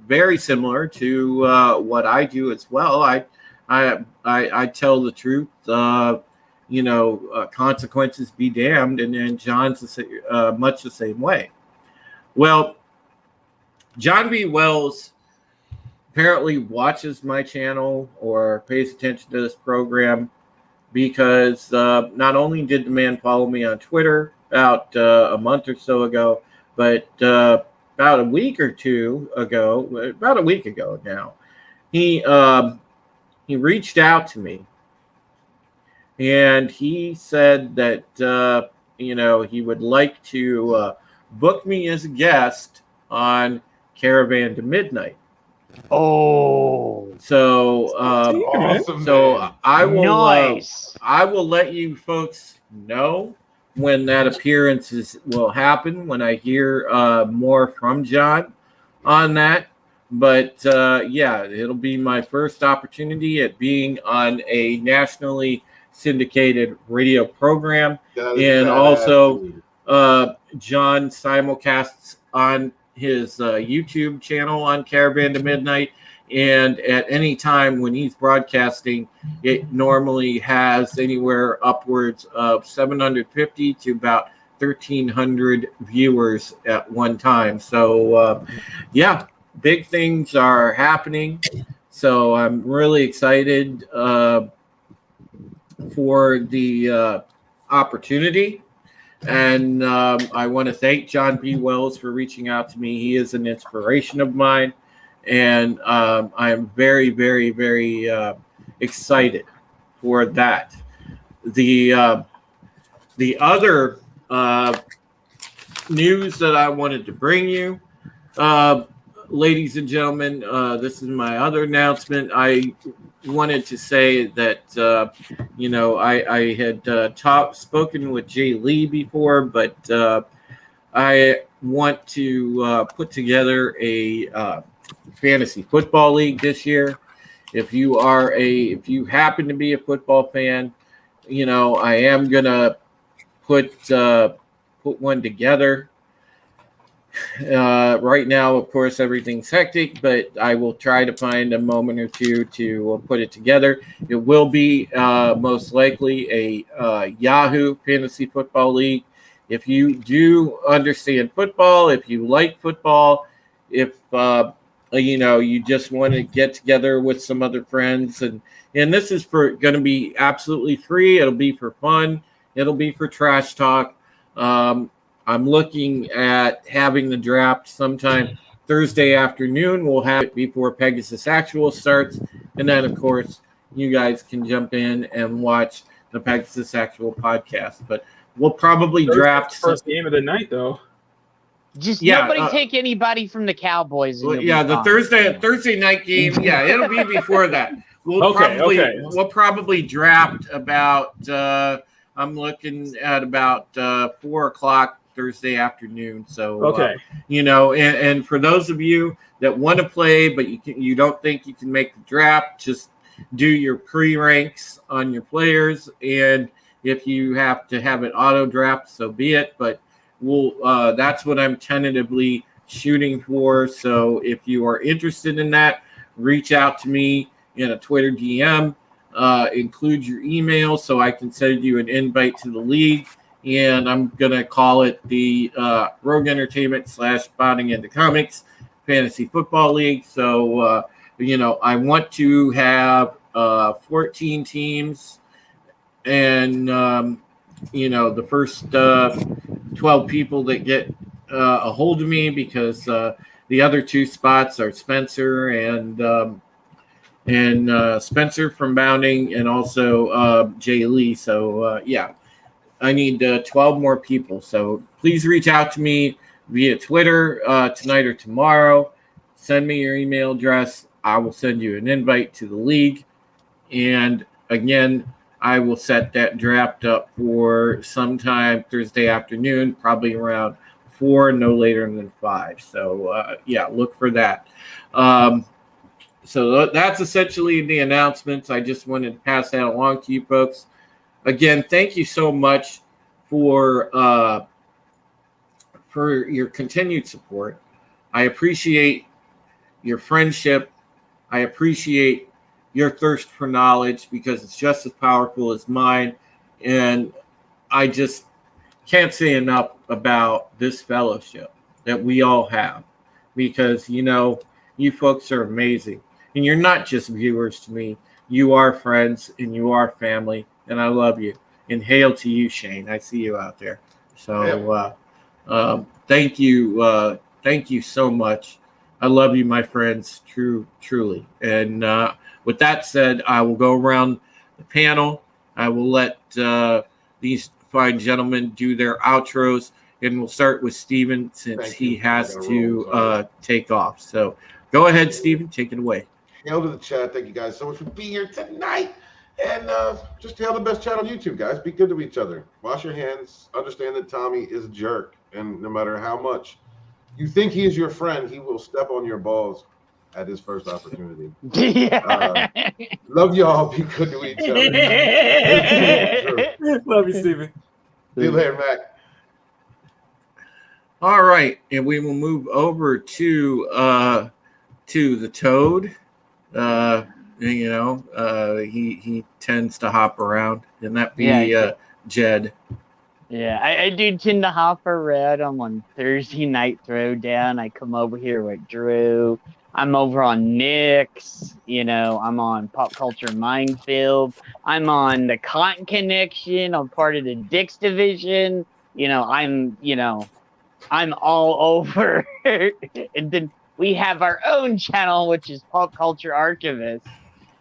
very similar to what I do as well. I tell the truth. You know, consequences be damned, and John's much the same way. Well, John B. Wells apparently watches my channel or pays attention to this program, because not only did the man follow me on Twitter about a month or so ago, but about a week ago now, he reached out to me, and he said that you know, he would like to book me as a guest on Caravan to Midnight. Oh, so awesome, so I will nice. I will let you folks know when that appearance will happen, when I hear more from John on that. But yeah, it'll be my first opportunity at being on a nationally syndicated radio program, and also John simulcasts on his YouTube channel on Caravan to Midnight, and at any time when he's broadcasting, it normally has anywhere upwards of 750 to about 1,300 viewers at one time. So yeah, big things are happening. So I'm really excited for the opportunity. And I want to thank John B. Wells for reaching out to me. He is an inspiration of mine. And I am very, very, very excited for that. The other news that I wanted to bring you, ladies and gentlemen, this is my other announcement. I wanted to say that I had spoken with Jay Lee before, but I want to put together a fantasy football league this year. If you happen to be a football fan, I am gonna put one together. Right now, of course, everything's hectic, but I will try to find a moment or two to put it together. It will be most likely a Yahoo Fantasy Football League. If you do understand football, if you like football, if you just want to get together with some other friends, and this is going to be absolutely free. It'll be for fun. It'll be for trash talk. I'm looking at having the draft sometime Thursday afternoon. We'll have it before Pegasus Actual starts. And then, of course, you guys can jump in and watch the Pegasus Actual podcast. But we'll probably draft. First game of the night, though. Just nobody take anybody from the Cowboys. The Thursday night game. Yeah, it'll be before that. We'll probably draft about, I'm looking at about 4 o'clock Thursday afternoon. So, and for those of you that want to play, but you don't think you can make the draft, just do your pre-ranks on your players. And if you have to have it auto draft, so be it. But that's what I'm tentatively shooting for. So if you are interested in that, reach out to me in a Twitter DM. Include your email so I can send you an invite to the league. And I'm going to call it the Rogue Entertainment / Spotting into Comics Fantasy Football League. So, I want to have 14 teams. And, the first 12 people that get a hold of me, because the other 2 spots are Spencer and Spencer from Bounding, and also Jay Lee. So, I need 12 more people. So please reach out to me via Twitter tonight or tomorrow. Send me your email address. I will send you an invite to the league. And again, I will set that draft up for sometime Thursday afternoon, probably around 4, no later than 5. So, look for that. So that's essentially the announcements. I just wanted to pass that along to you folks. Again, thank you so much for your continued support. I appreciate your friendship. I appreciate your thirst for knowledge, because it's just as powerful as mine. And I just can't say enough about this fellowship that we all have, because, you folks are amazing. And you're not just viewers to me. You are friends and you are family. And I love you. And hail to you, Shane. I see you out there. So thank you. Thank you so much. I love you, my friends, truly. And with that said, I will go around the panel. I will let these fine gentlemen do their outros. And we'll start with Steven, since he has to take off. So go ahead, Steven. Take it away. Hail to the chat. Thank you guys so much for being here tonight. And just hail the best chat on YouTube, guys. Be good to each other. Wash your hands. Understand that Tommy is a jerk. And no matter how much you think he is your friend, he will step on your balls at his first opportunity. Love y'all. Be good to each other. Love you, Steven. See you later, Mac. All right. And we will move over to the Toad. He tends to hop around, and that be Jed. Yeah, I do tend to hop around. I'm on Thursday Night Throwdown. I come over here with Drew. I'm over on Nick's. I'm on Pop Culture Minefield. I'm on the Cotton Connection. I'm part of the Dix Division. I'm all over. And then we have our own channel, which is Pop Culture Archivist.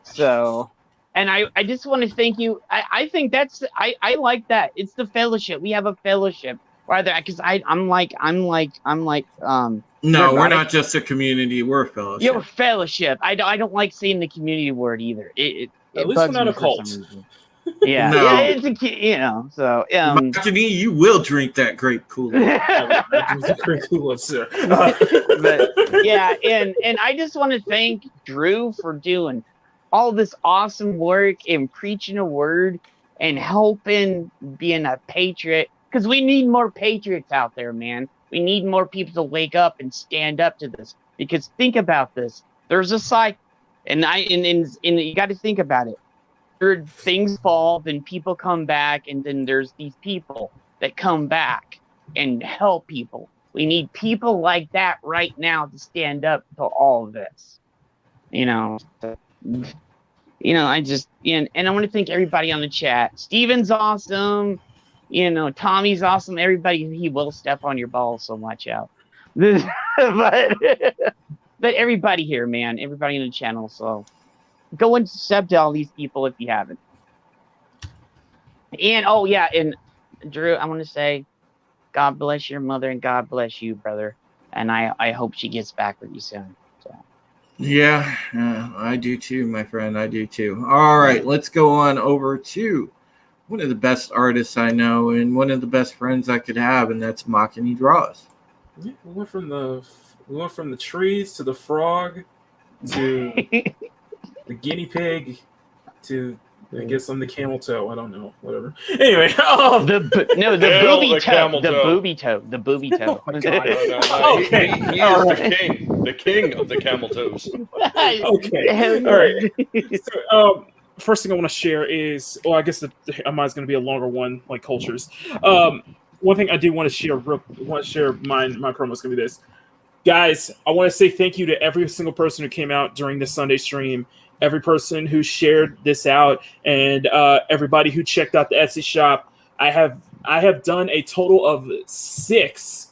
So, and I just want to thank you. I think I like that. It's the fellowship. We have a fellowship. Rather, because I'm like. No, we're not just a community. We're a fellowship. You're a fellowship. I don't like saying the community word either. It At least bugs we're not me a cult. for some reason. Yeah, No. yeah, it's so Martini, you will drink that grape Kool-Aid. but yeah, and I just want to thank Drew for doing all this awesome work and preaching a word and helping being a patriot, because we need more patriots out there, man. We need more people to wake up and stand up to this, because think about this. There's a cycle, and you got to think about it. Things fall, then people come back, and then there's these people that come back and help people. We need people like that right now to stand up to all of this. I just and I want to thank everybody on the chat. Steven's awesome. Tommy's awesome. Everybody, he will step on your balls, so watch out. but everybody here, man, everybody in the channel. So go and sub to all these people if you haven't. And and Drew, I want to say, God bless your mother and God bless you, brother. And I hope she gets back with you soon. So. Yeah, I do too, my friend. I do too. All right, let's go on over to one of the best artists I know and one of the best friends I could have, and that's Makini Draws. Yeah, we went from the trees to the frog to the guinea pig to, I guess, I'm the camel toe. I don't know. Whatever. Anyway, the booby toe. The booby toe. Oh my God. Okay. He is the king of the camel toes. Okay. All right. So, first thing I want to share is, I guess mine's going to be a longer one, like cultures. One thing I do want to share. My promo is going to be this. Guys, I want to say thank you to every single person who came out during this Sunday stream, every person who shared this out, and everybody who checked out the Etsy shop. I have done a total of 6.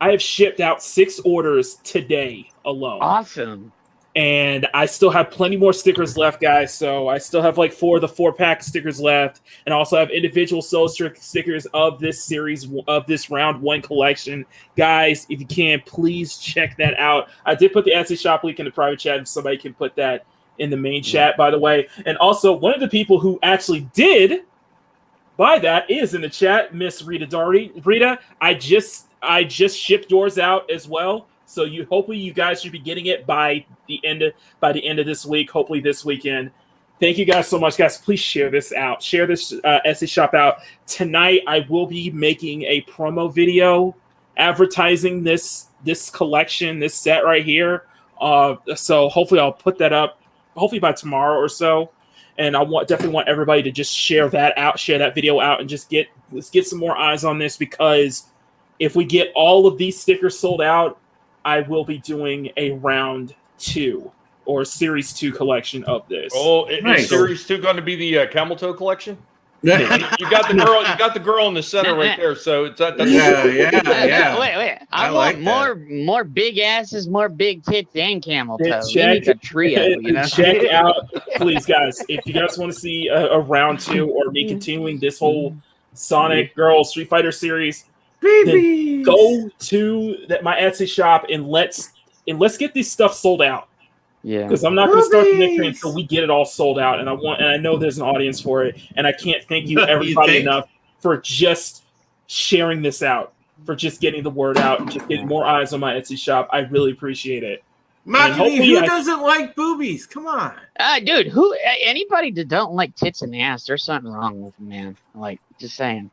I have shipped out 6 orders today alone. Awesome. And I still have plenty more stickers left, guys. So I still have like 4 of the 4-pack stickers left, and also have individual solo stickers of this series, of this round 1 collection. Guys, if you can, please check that out. I did put the Etsy shop link in the private chat, if somebody can put that in the main chat, by the way. And also, one of the people who actually did buy that is in the chat, Miss Rita Doherty. Rita, I just shipped yours out as well. So hopefully you guys should be getting it by the end of this week, hopefully this weekend. Thank you guys so much, guys. Please share this out. Share this Etsy shop out. Tonight I will be making a promo video advertising this collection, this set right here. So hopefully I'll put that up hopefully by tomorrow or so. And I definitely want everybody to just share that video out, and let's get some more eyes on this, because if we get all of these stickers sold out, I will be doing a round 2 or series 2 collection of this. Oh, nice. Is series 2 going to be the camel toe collection? You got the girl in the center right there. So that's yeah. Wait. I want like more big asses, more big tits, and camel toes. We need a trio. Check out, please, guys. If you guys want to see a round 2 or me continuing this whole Sonic Girl Street Fighter series, then go to my Etsy shop and let's get this stuff sold out. Yeah, because I'm not going to start the next thing until we get it all sold out, and I know there's an audience for it, and I can't thank you everybody enough for just sharing this out, for just getting the word out, and just getting more eyes on my Etsy shop. I really appreciate it. Who doesn't like boobies? Come on, dude. Anybody that don't like tits and ass, there's something wrong with them, man. Like, just saying.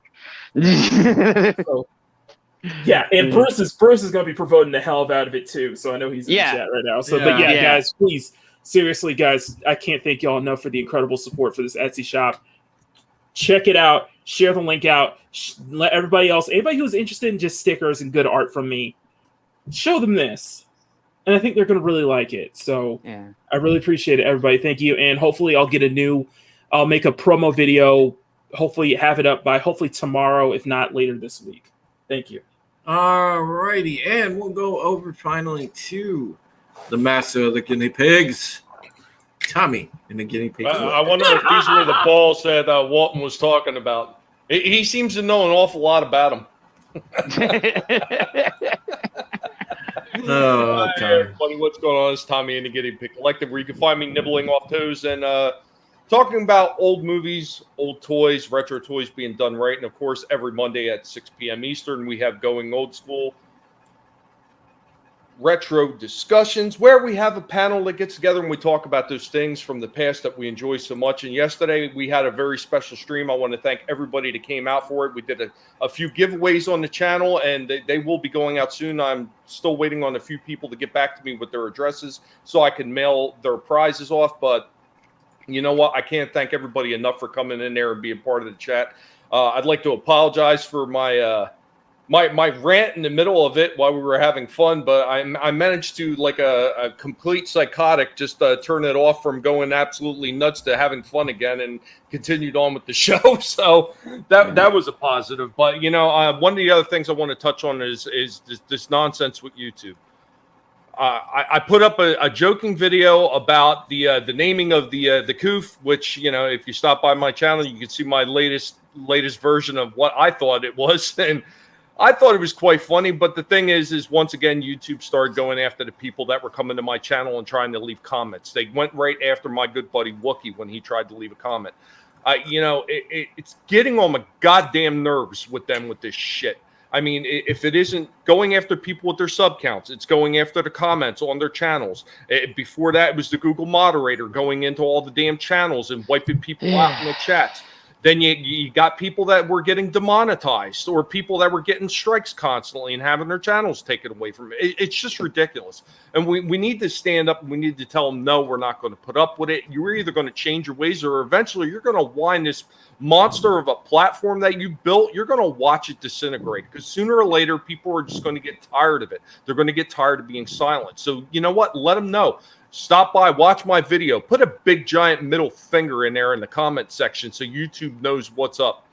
Yeah, and Bruce is going to be promoting the hell out of it too. So I know he's in the chat right now. So, but guys, please, seriously, guys, I can't thank y'all enough for the incredible support for this Etsy shop. Check it out, share the link out, let everybody else, anybody who's interested in just stickers and good art from me, show them this. And I think they're going to really like it. So Yeah. I really appreciate it, everybody. Thank you. And hopefully I'll make a promo video, hopefully have it up by hopefully tomorrow, if not later this week. Thank you. All righty. And we'll go over finally to the master of the guinea pigs, Tommy and the guinea pigs. I wonder if these were the balls that Walton was talking about. He seems to know an awful lot about them. Oh, Hey, everybody, what's going on? It's Tommy and the Guinea Pig Collective, where you can find me nibbling off toes and talking about old movies, old toys, retro toys being done right. And of course, every Monday at 6 p.m. Eastern, we have Going Old School retro discussions, where we have a panel that gets together and we talk about those things from the past that we enjoy so much. And yesterday we had a very special stream. I want to thank everybody that came out for it. We did a few giveaways on the channel, and they will be going out soon. I'm still waiting on a few people to get back to me with their addresses so I can mail their prizes off. But you know what? I can't thank everybody enough for coming in there and being part of the chat. I'd like to apologize for my rant in the middle of it while we were having fun, but I managed to, like a complete psychotic, just turn it off from going absolutely nuts to having fun again, and continued on with the show. So that was a positive. But one of the other things I want to touch on is this nonsense with YouTube. I put up a joking video about the naming of the Koof, which if you stop by my channel, you can see my latest version of what I thought it was, and I thought it was quite funny. But the thing is once again, YouTube started going after the people that were coming to my channel and trying to leave comments. They went right after my good buddy Wookie when he tried to leave a comment. It's getting on my goddamn nerves with them with this shit. I mean, if it isn't going after people with their sub counts, it's going after the comments on their channels. Before that, it was the Google moderator going into all the damn channels and wiping people out in the chats. Then you got people that were getting demonetized, or people that were getting strikes constantly and having their channels taken away from it. It's just ridiculous. And we need to stand up and we need to tell them, no, we're not going to put up with it. You're either going to change your ways, or eventually you're going to wind this monster of a platform that you built, you're going to watch it disintegrate, because sooner or later people are just going to get tired of it. They're going to get tired of being silent. So you know what? Let them know. Stop by, watch my video, put a big giant middle finger in there in the comment section so YouTube knows what's up,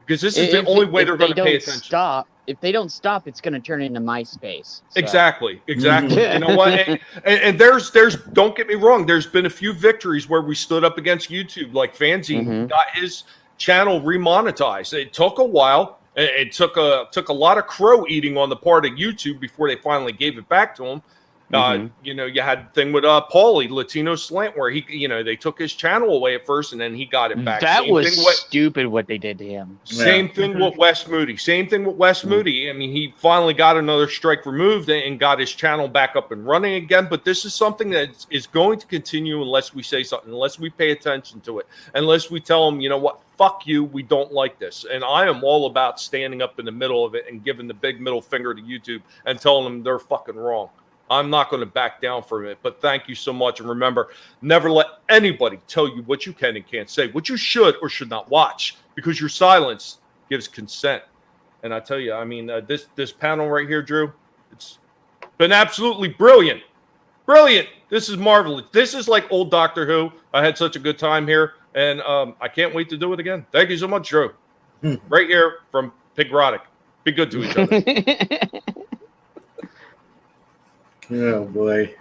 because this is the only way they're going to pay attention. If they don't stop, it's going to turn into MySpace. So. Exactly. You know what? And there's don't get me wrong, there's been a few victories where we stood up against YouTube, like Fanzine got his channel remonetized. It took a while. It took a lot of crow eating on the part of YouTube before they finally gave it back to him. You had the thing with Paulie, Latino Slant, where they took his channel away at first and then he got it back. That was stupid what they did to him. Same thing with Wes Moody. I mean, he finally got another strike removed and got his channel back up and running again. But this is something that is going to continue unless we say something, unless we pay attention to it, unless we tell them, you know what, fuck you, we don't like this. And I am all about standing up in the middle of it and giving the big middle finger to YouTube and telling them they're fucking wrong. I'm not going to back down from it, but thank you so much. And remember, never let anybody tell you what you can and can't say, what you should or should not watch, because your silence gives consent. And I tell you, I mean, this panel right here, Drew, it's been absolutely brilliant. Brilliant. This is marvelous. This is like old Doctor Who. I had such a good time here, and I can't wait to do it again. Thank you so much, Drew. Right here from Pigrotic. Be good to each other. Oh boy.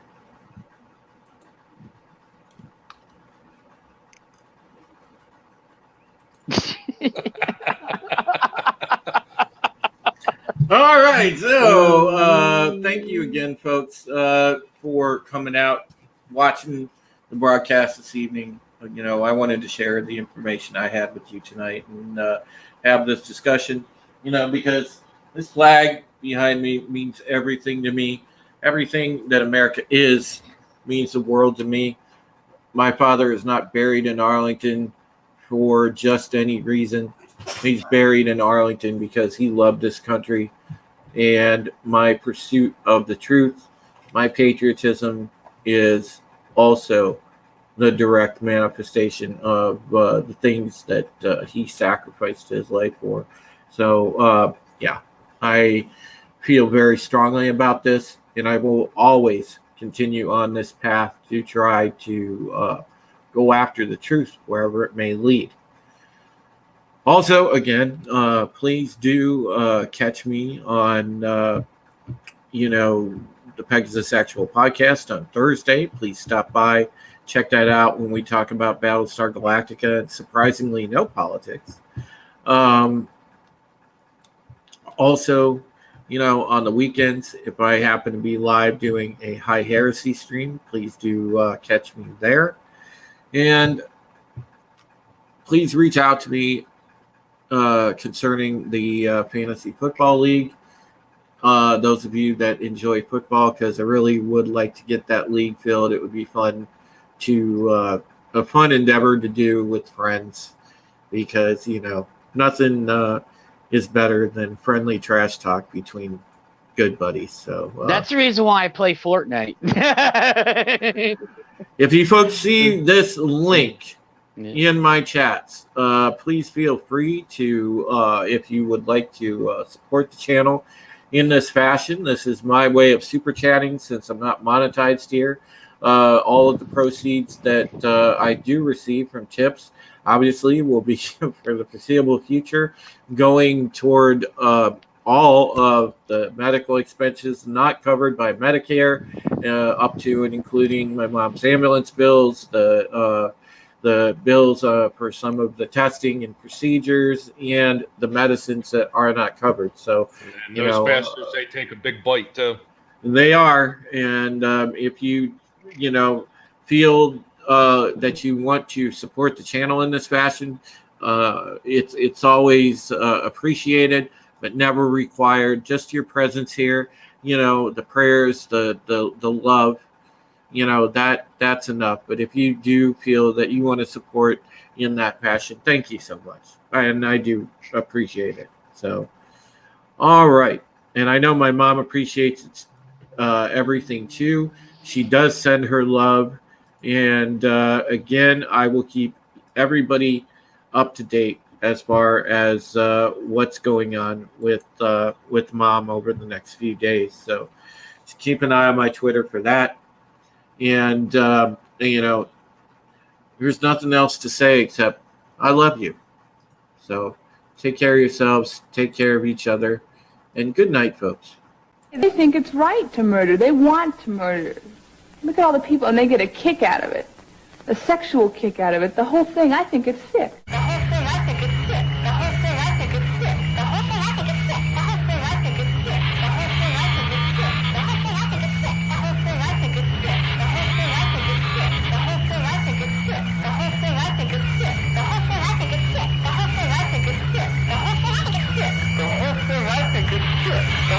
All right, so thank you again, folks, for coming out, watching the broadcast this evening. I wanted to share the information I had with you tonight and have this discussion, because this flag behind me means everything to me. Everything that America is means the world to me. My father is not buried in Arlington for just any reason. He's buried in Arlington because he loved this country. And my pursuit of the truth, my patriotism is also the direct manifestation of the things that he sacrificed his life for. So, yeah, I feel very strongly about this, and I will always continue on this path to try to go after the truth wherever it may lead. Also, again, please do catch me on, the Pegasus Actual Podcast on Thursday. Please stop by. Check that out when we talk about Battlestar Galactica and surprisingly no politics. Also, on the weekends, if I happen to be live doing a High Heresy stream, please do catch me there. And please reach out to me concerning the Fantasy Football League. Those of you that enjoy football, because I really would like to get that league filled. It would be fun to a fun endeavor to do with friends, because nothing is better than friendly trash talk between good buddies. So that's the reason why I play Fortnite. If you folks see this link in my chats, please feel free to, if you would like to support the channel in this fashion. This is my way of super chatting since I'm not monetized here. All of the proceeds that I do receive from tips, obviously, will be for the foreseeable future going toward all of the medical expenses not covered by Medicare, up to and including my mom's ambulance bills, the bills for some of the testing and procedures, and the medicines that are not covered. So, and those bastards, they take a big bite too. They are, and if you feel that you want to support the channel in this fashion, it's always appreciated, but never required. Just your presence here, the prayers, the love, that's enough. But if you do feel that you want to support in that fashion, thank you so much, and I do appreciate it. So, all right, and I know my mom appreciates everything too. She does send her love, and again, I will keep everybody up to date as far as what's going on with Mom over the next few days. So just keep an eye on my Twitter for that. And there's nothing else to say except I love you. So take care of yourselves, take care of each other, and good night, folks. They think it's right to murder. They want to murder. Look at all the people, and they get a kick out of it. A sexual kick out of it. The whole thing, I think it's sick. The whole thing, I think it's sick. The whole thing, I think it's sick. The whole thing, I think it's sick. The whole thing, I think it's sick. The whole thing, I think it's sick. The whole thing, I think it's sick. The whole thing, I think it's sick. The whole thing, I think it's sick. The whole thing, I think it's sick. The whole thing, I think it's sick. The whole thing, I think it's sick. The whole thing, I think it's sick. The whole thing, I think it's sick. The whole thing, I think it's sick.